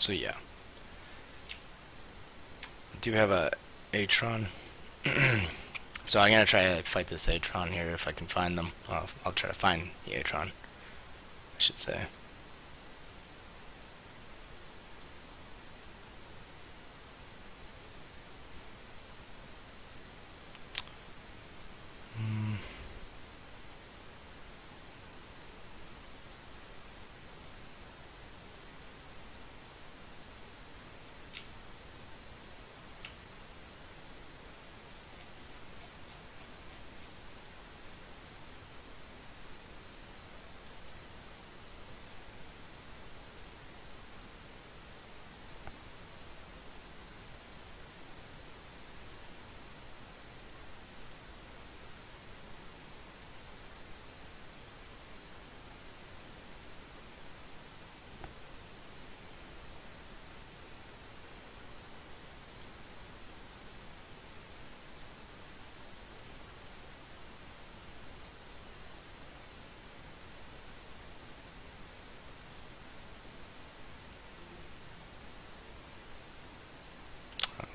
Speaker 1: So yeah, I do have a Atron. So I'm gonna try to fight this Atron here if I can find them. I'll try to find the Atron, I should say.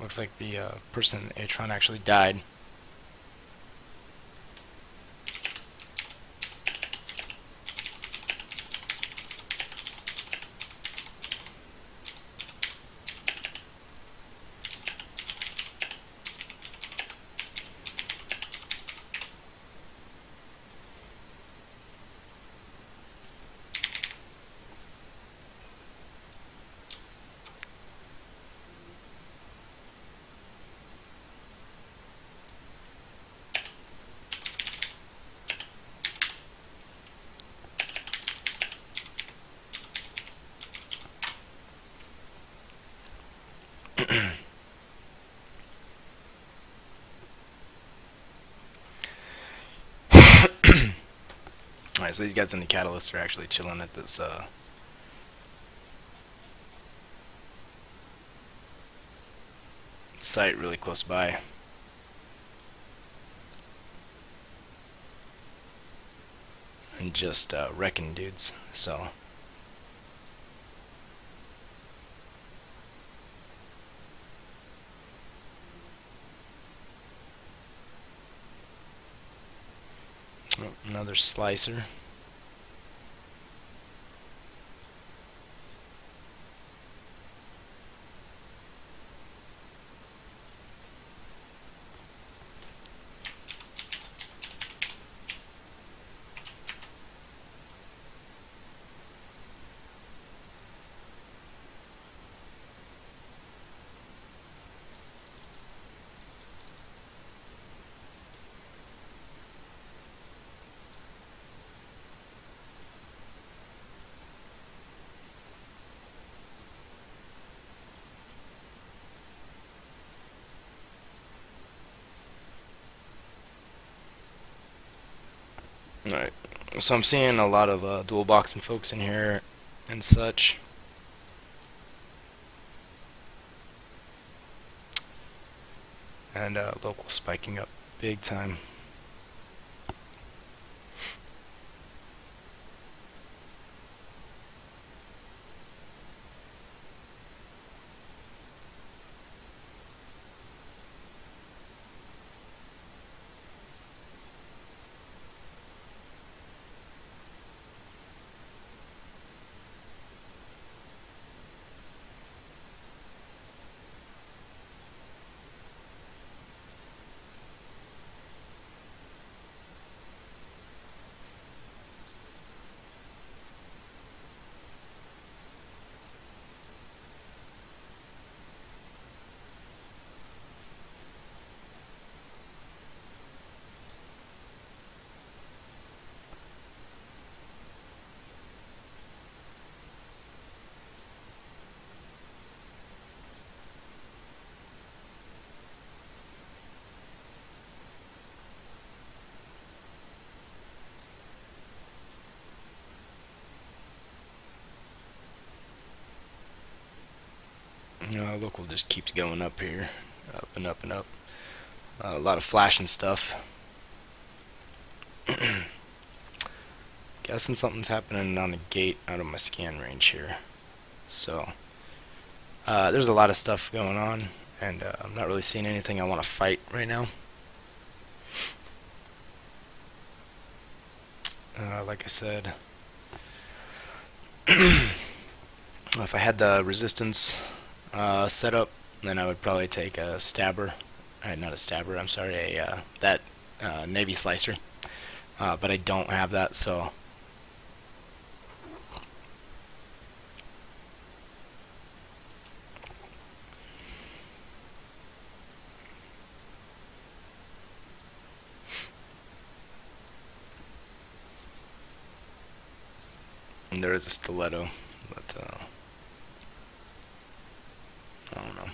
Speaker 1: Looks like the person in the Atron actually died. Alright, so these guys in the Catalyst are actually chilling at this site really close by. And just wrecking dudes, so... Oh, another slicer. Alright, so I'm seeing a lot of dual boxing folks in here and such. And local spiking up big time. Local just keeps going up here, up and up and up. A lot of flashing stuff. Guessing something's happening on the gate out of my scan range here. So there's a lot of stuff going on, and I'm not really seeing anything I want to fight right now. Like I said, if I had the resistance set up, then I would probably take a stabber. Not a stabber, I'm sorry, that Navy slicer. But I don't have that, so and there is a stiletto, but I don't know.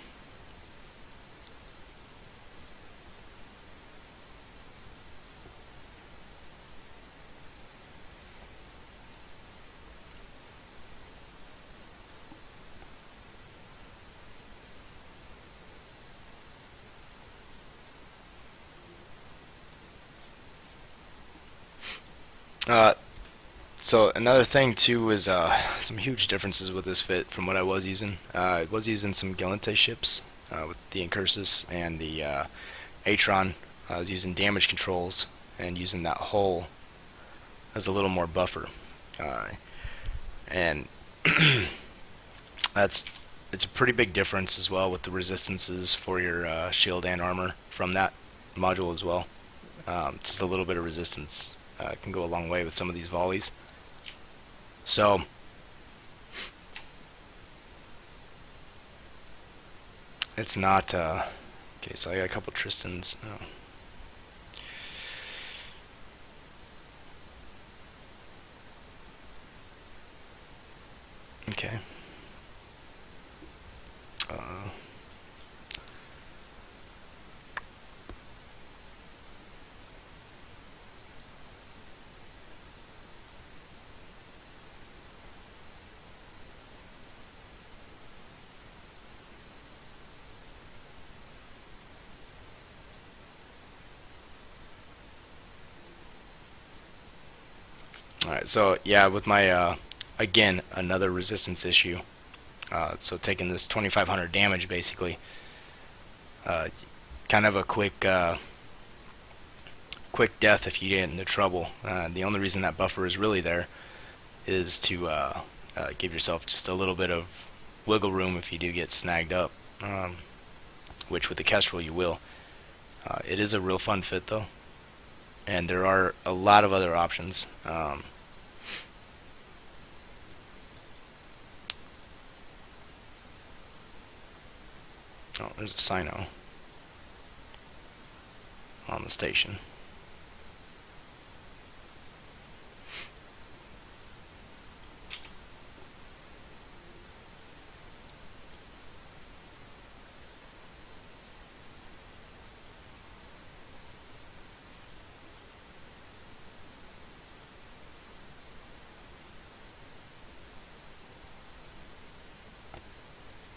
Speaker 1: So another thing too is some huge differences with this fit from what I was using. I was using some Galente ships with the Incursus and the Atron. I was using damage controls and using that hull as a little more buffer, and that's it's a pretty big difference as well with the resistances for your shield and armor from that module as well. Just a little bit of resistance can go a long way with some of these volleys. So it's not okay. So I got a couple Tristans. Oh. Okay. Alright, so yeah, with my, again, another resistance issue. So taking this 2500 damage basically, kind of a quick death if you get into trouble. The only reason that buffer is really there is to give yourself just a little bit of wiggle room if you do get snagged up, which with the Kestrel you will. It is a real fun fit though, and there are a lot of other options. Oh, there's a Sino on the station.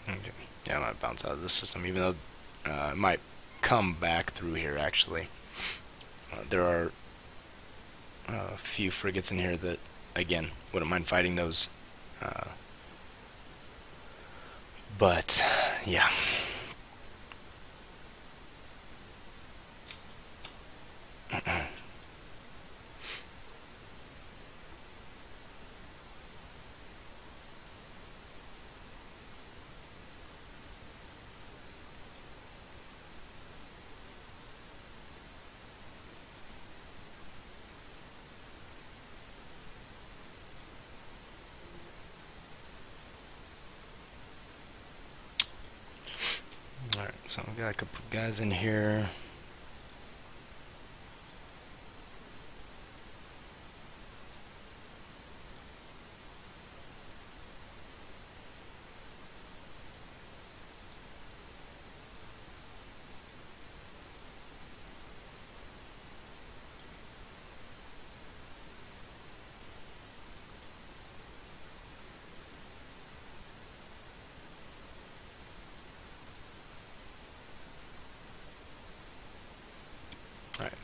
Speaker 1: Okay. Yeah, I might bounce out of this system, even though it might come back through here actually. There are a few frigates in here that, again, wouldn't mind fighting those. But, yeah. Alright, so we got a couple guys in here.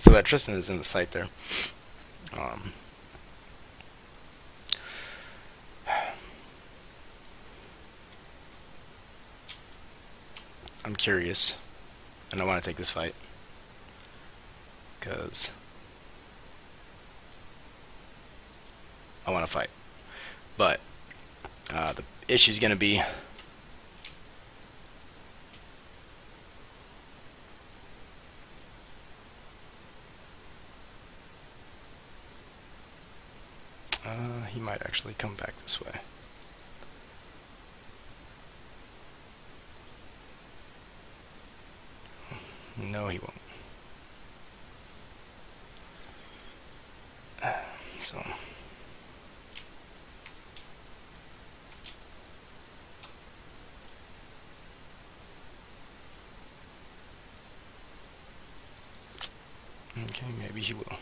Speaker 1: So that Tristan is in the site there. Um, I'm curious, and I want to take this fight because I want to fight. But the issue is going to be he might actually come back this way. No, he won't. So. Okay, maybe he will.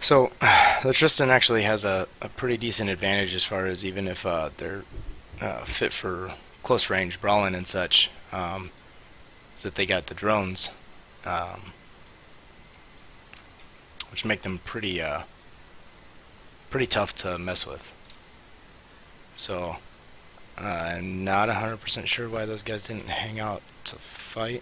Speaker 1: So, the Tristan actually has a pretty decent advantage as far as even if they're fit for close range brawling and such, is that they got the drones, um, which make them pretty tough to mess with. So, I'm not 100% sure why those guys didn't hang out to fight.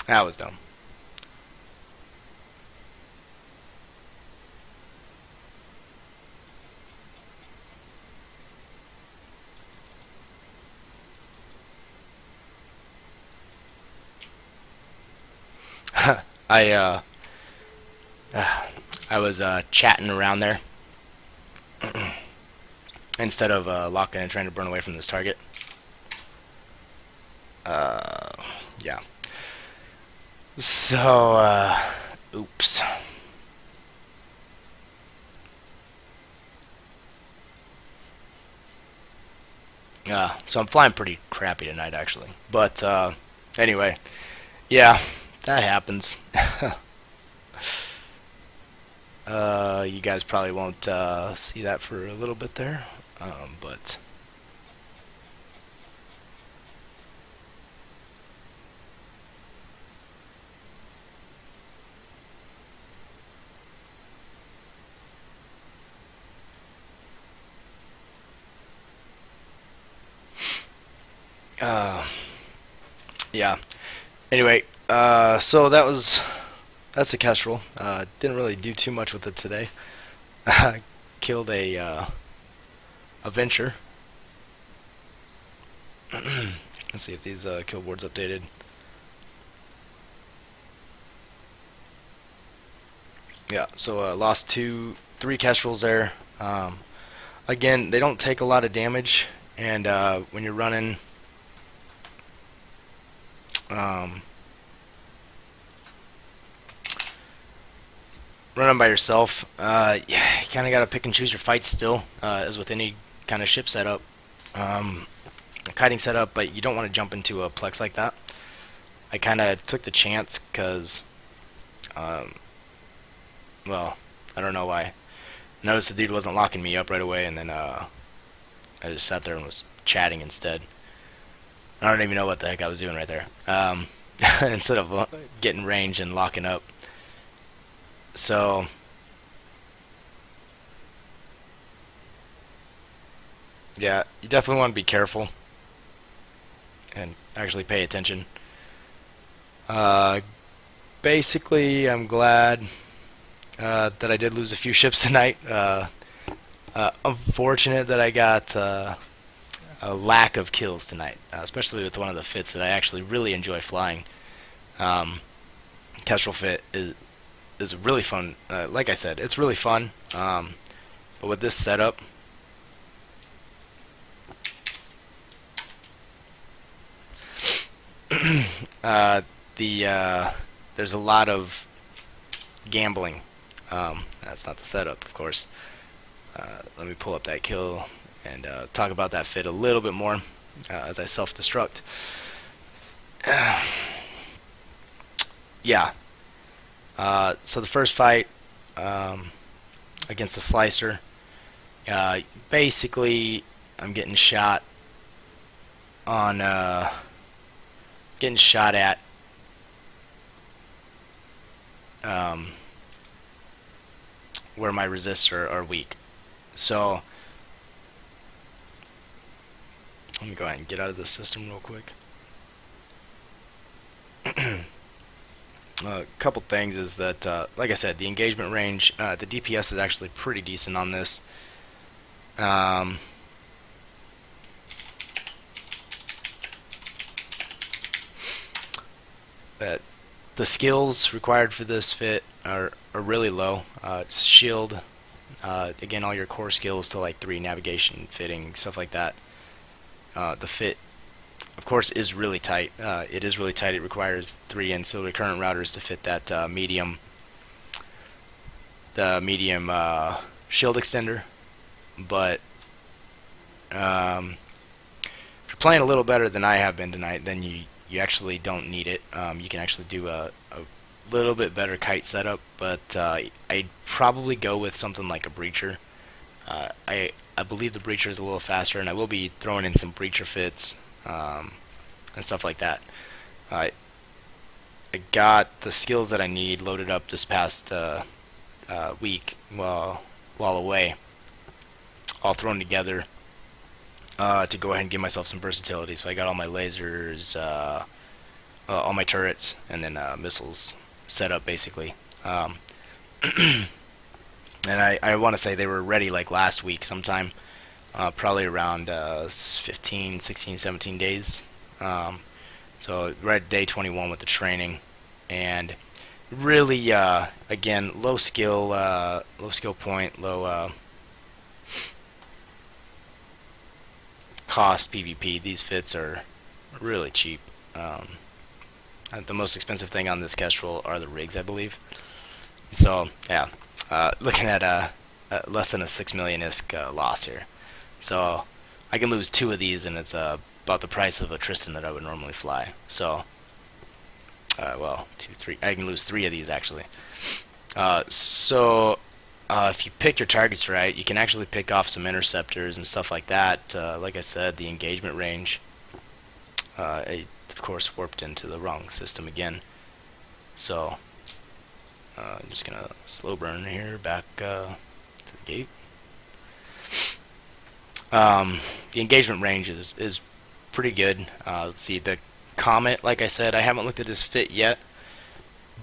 Speaker 1: That was dumb. I I was chatting around there, instead of locking and trying to burn away from this target. Yeah. So, oops. So I'm flying pretty crappy tonight, actually. But, anyway. Yeah, that happens. You guys probably won't see that for a little bit there, but yeah. Anyway, so that's the kestrel. Didn't really do too much with it today. Killed a venture. Let's see if these kill boards updated. Yeah, so lost three kestrels there. Again, they don't take a lot of damage, and when you're running, running by yourself, yeah, you kind of got to pick and choose your fights still, as with any kind of ship setup, kiting setup, but you don't want to jump into a plex like that. I kind of took the chance because, well, I don't know why. Noticed the dude wasn't locking me up right away, and then I just sat there and was chatting instead. I don't even know what the heck I was doing right there. Instead of getting range and locking up. So, yeah, you definitely want to be careful and actually pay attention. Uh, Basically, I'm glad that I did lose a few ships tonight. Unfortunate that I got a lack of kills tonight, especially with one of the fits that I actually really enjoy flying. Kestrel fit is really fun. Like I said, it's really fun. But with this setup, there's a lot of gambling. That's not the setup, of course. Let me pull up that kill and talk about that fit a little bit more as I self-destruct. Yeah. So the first fight against the slicer, basically I'm getting shot on, getting shot at where my resists are weak. So let me go ahead and get out of this system real quick. A couple things is that, like I said, the engagement range, the DPS is actually pretty decent on this. The skills required for this fit are really low. It's shield, again, all your core skills to like 3, navigation, fitting, stuff like that. The fit, of course, is really tight. It is really tight. It requires 3 ancillary current routers to fit that the medium shield extender. But if you're playing a little better than I have been tonight, then you actually don't need it. You can actually do a little bit better kite setup, but I'd probably go with something like a breacher. I believe the breacher is a little faster, and I will be throwing in some breacher fits and stuff like that. I got the skills that I need loaded up this past week while away, all thrown together to go ahead and give myself some versatility. So I got all my lasers, all my turrets, and then missiles set up basically. And I want to say they were ready like last week sometime, probably around 15, 16, 17 days. So we're at day 21 with the training, and really, again, low skill point, low cost PvP, these fits are really cheap. The most expensive thing on this Kestrel are the rigs, I believe. So yeah, looking at less than a 6 million ISK loss here. So I can lose 2 of these, and it's about the price of a Tristan that I would normally fly. So well, 2, 3. I can lose 3 of these actually. If you pick your targets right, you can actually pick off some interceptors and stuff like that. Like I said, the engagement range. I, of course, warped into the wrong system again. So I'm just gonna slow burn here back to the gate. The engagement range is pretty good. Let's see, the Comet, like I said, I haven't looked at this fit yet,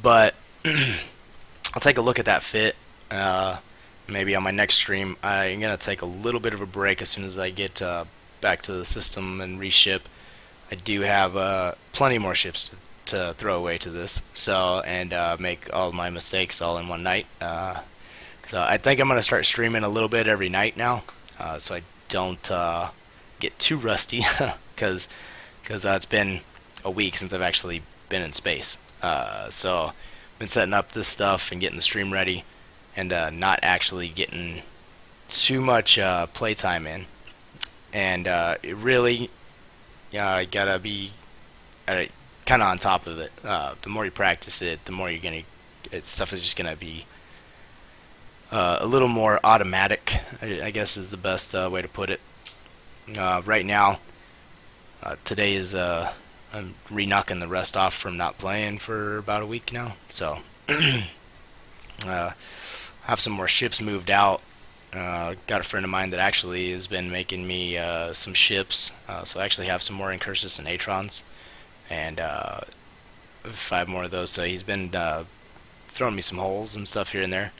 Speaker 1: but I'll take a look at that fit. Maybe on my next stream. I'm gonna take a little bit of a break as soon as I get back to the system and reship. I do have plenty more ships to throw away to this, so and make all my mistakes all in one night. So I think I'm gonna start streaming a little bit every night now, so I don't get too rusty, because it's been a week since I've actually been in space. So I've been setting up this stuff and getting the stream ready, and not actually getting too much playtime in. And it really, you gotta be kind of on top of it. The more you practice it, the more you're gonna. Stuff is just gonna be a little more automatic, I guess is the best way to put it. Right now, today is I'm re-knocking the rest off from not playing for about a week now. So have some more ships moved out. Got a friend of mine that actually has been making me some ships. So I actually have some more Incursus and Atrons, and 5 more of those. So he's been throwing me some holes and stuff here and there.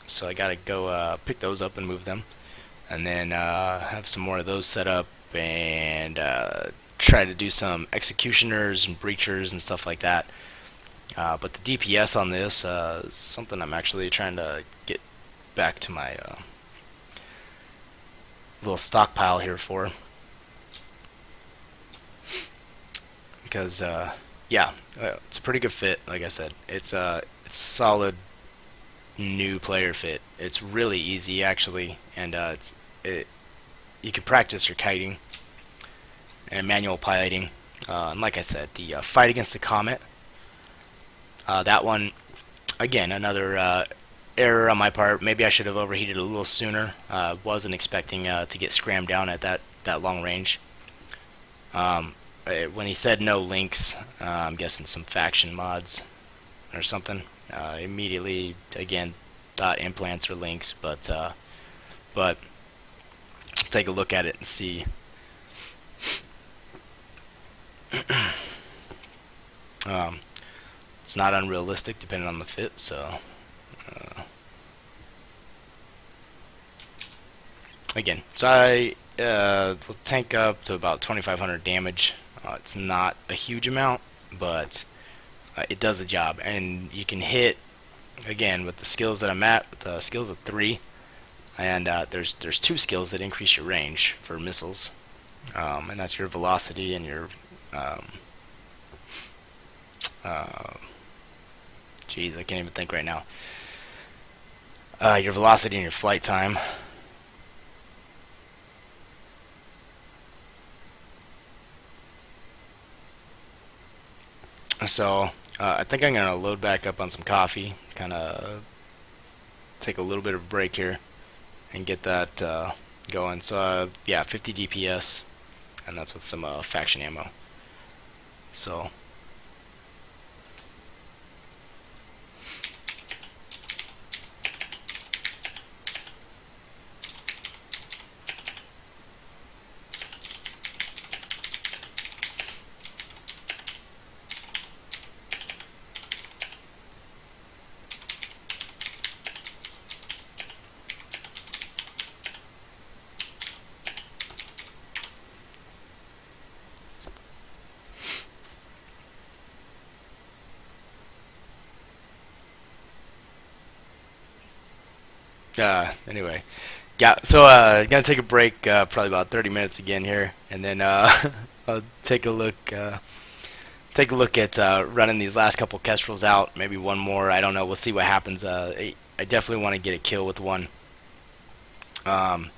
Speaker 1: So I gotta go pick those up and move them, and then have some more of those set up, and try to do some executioners and breachers and stuff like that. But the DPS on this is something I'm actually trying to get back to my little stockpile here for, because yeah, it's a pretty good fit. Like I said, it's solid new player fit. It's really easy actually, and you can practice your kiting and manual piloting. And like I said, the fight against the Comet, that one, again, another error on my part. Maybe I should have overheated a little sooner. Wasn't expecting to get scrammed down at that long range. When he said no links, I'm guessing some faction mods or something. Immediately, again, thought implants or links, but take a look at it and see. It's not unrealistic depending on the fit, so again, so I will tank up to about 2,500 damage. It's not a huge amount, but it does the job, and you can hit, again, with the skills that I'm at, with the skills of 3, and there's 2 skills that increase your range for missiles, and that's your velocity and your geez, I can't even think right now. Your velocity and your flight time. So I think I'm gonna load back up on some coffee, kind of take a little bit of a break here, and get that going. So yeah, 50 DPS, and that's with some faction ammo. So anyway, Yeah, so gonna take a break, probably about 30 minutes again here, and then I'll take a look at running these last couple kestrels out. Maybe one more. I don't know. We'll see what happens. I definitely want to get a kill with one, and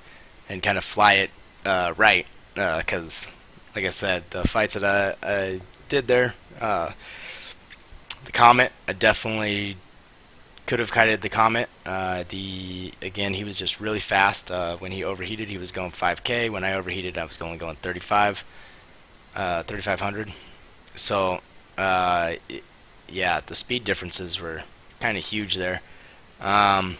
Speaker 1: kind of fly it right, because, like I said, the fights that I did there, the Comet, I definitely could have kited the Comet. Again, he was just really fast. When he overheated, he was going 5K. When I overheated, I was only going 3,500. So, yeah, the speed differences were kind of huge there. Um,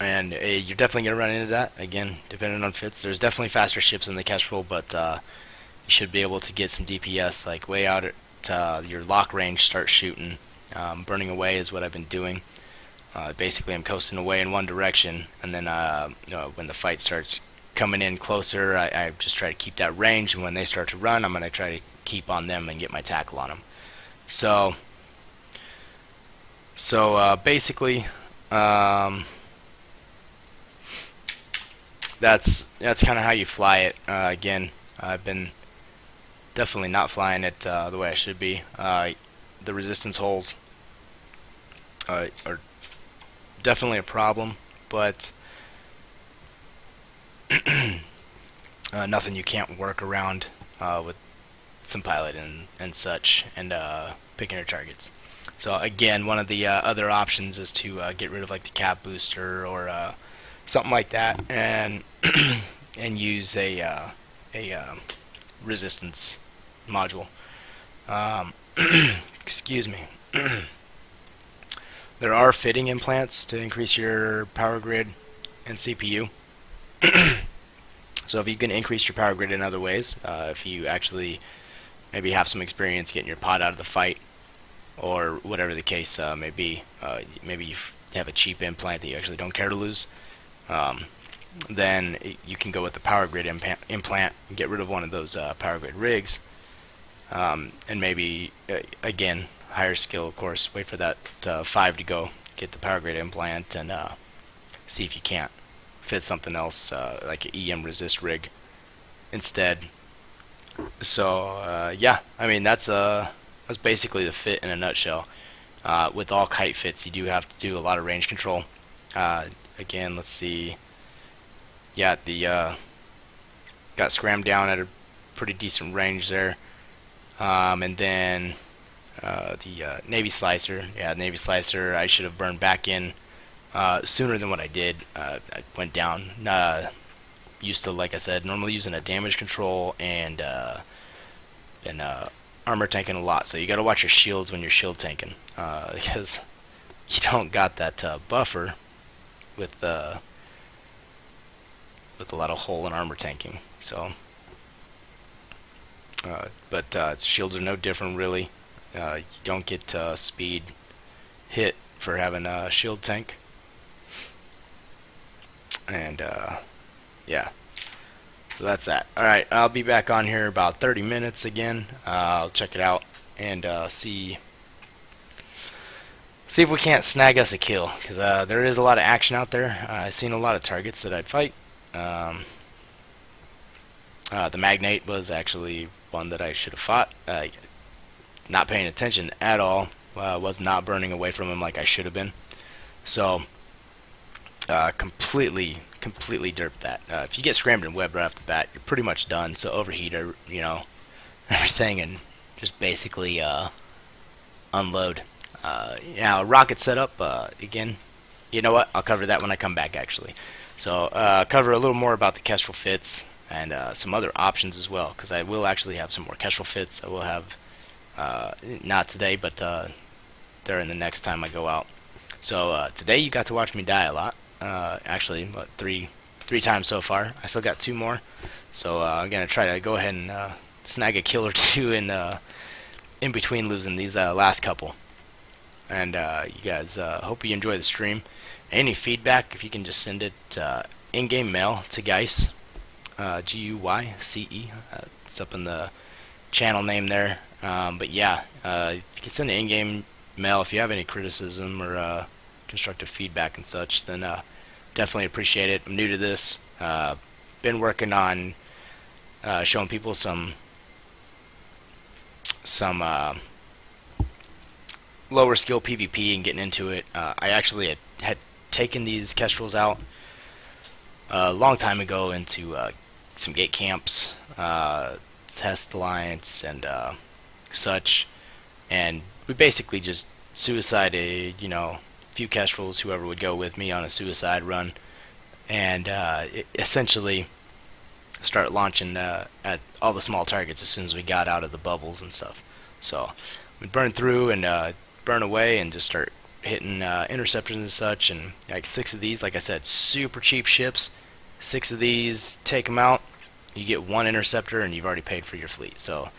Speaker 1: and you're definitely going to run into that, again, depending on fits. There's definitely faster ships in the Kestrel, but you should be able to get some DPS, like way out at your lock range, start shooting. Burning away is what I've been doing. Basically, I'm coasting away in one direction, and then when the fight starts coming in closer, I just try to keep that range, and when they start to run, I'm going to try to keep on them and get my tackle on them. So basically, that's kind of how you fly it. Again, I've been definitely not flying it the way I should be. The resistance holes are definitely a problem, but nothing you can't work around with some pilot and such, and picking your targets. So again, one of the other options is to get rid of like the cap booster or something like that, and and use a resistance module. Excuse me. There are fitting implants to increase your power grid and CPU. So if you can increase your power grid in other ways, if you actually maybe have some experience getting your pod out of the fight, or whatever the case may be, maybe you have a cheap implant that you actually don't care to lose, then you can go with the power grid implant and get rid of one of those power grid rigs, and maybe, again, higher skill, of course, wait for that 5 to go, get the power grid implant, and see if you can't fit something else, like an EM resist rig instead. So yeah, I mean that's basically the fit in a nutshell. With all kite fits, you do have to do a lot of range control. Again, let's see. Yeah, the got scrammed down at a pretty decent range there, and then the Navy Slicer. Yeah, Navy Slicer. I should have burned back in sooner than what I did. I went down. Used to, like I said, normally using a damage control and armor tanking a lot. So you got to watch your shields when you're shield tanking, because you don't got that buffer with a lot of hull and armor tanking. So, but shields are no different really. You don't get speed hit for having a shield tank, and yeah. So that's that. Alright, I'll be back on here about 30 minutes again. I'll check it out and see if we can't snag us a kill, because there is a lot of action out there. I've seen a lot of targets that I'd fight. The Magnate was actually one that I should have fought. Not paying attention at all. Was not burning away from him like I should have been. So completely derped that. If you get scrammed and webbed right off the bat, you're pretty much done. So overheat, everything, and just basically unload. Now rocket setup, again, you know what? I'll cover that when I come back actually. So cover a little more about the Kestrel fits and some other options as well, because I will actually have some more Kestrel fits. I will have not today, but during the next time I go out. So today you got to watch me die a lot. Actually, what, three times so far. I still got 2 more, so I'm gonna try to go ahead and snag a kill or 2 in between losing these last couple. And you guys, hope you enjoy the stream. Any feedback, if you can just send it in-game mail to Guyce, Guyce. It's up in the channel name there. But yeah, you can send an in-game mail if you have any criticism or constructive feedback and such. Then definitely appreciate it. I'm new to this. Been working on showing people some lower skill PvP and getting into it. I actually had taken these kestrels out a long time ago into some gate camps, test alliance, and such, and we basically just suicided, a few kestrels, whoever would go with me on a suicide run, and essentially start launching at all the small targets as soon as we got out of the bubbles and stuff. So we burn through and burn away and just start hitting interceptors and such. And like 6 of these, like I said, super cheap ships. 6 of these, take them out, you get 1 interceptor, and you've already paid for your fleet. So,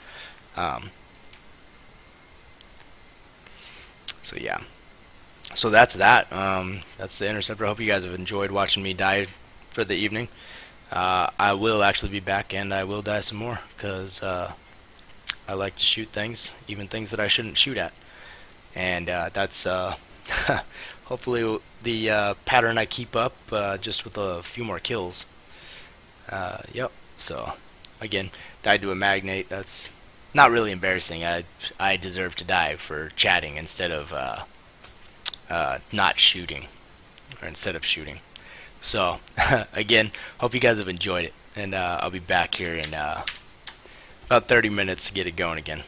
Speaker 1: yeah. So that's that. That's the interceptor. I hope you guys have enjoyed watching me die for the evening. I will actually be back, and I will die some more, because I like to shoot things, even things that I shouldn't shoot at. And that's hopefully the pattern I keep up, just with a few more kills. Yep. So again, died to a magnate. That's not really embarrassing. I deserve to die for chatting instead of not shooting, or instead of shooting. So again, hope you guys have enjoyed it, and I'll be back here in about 30 minutes to get it going again.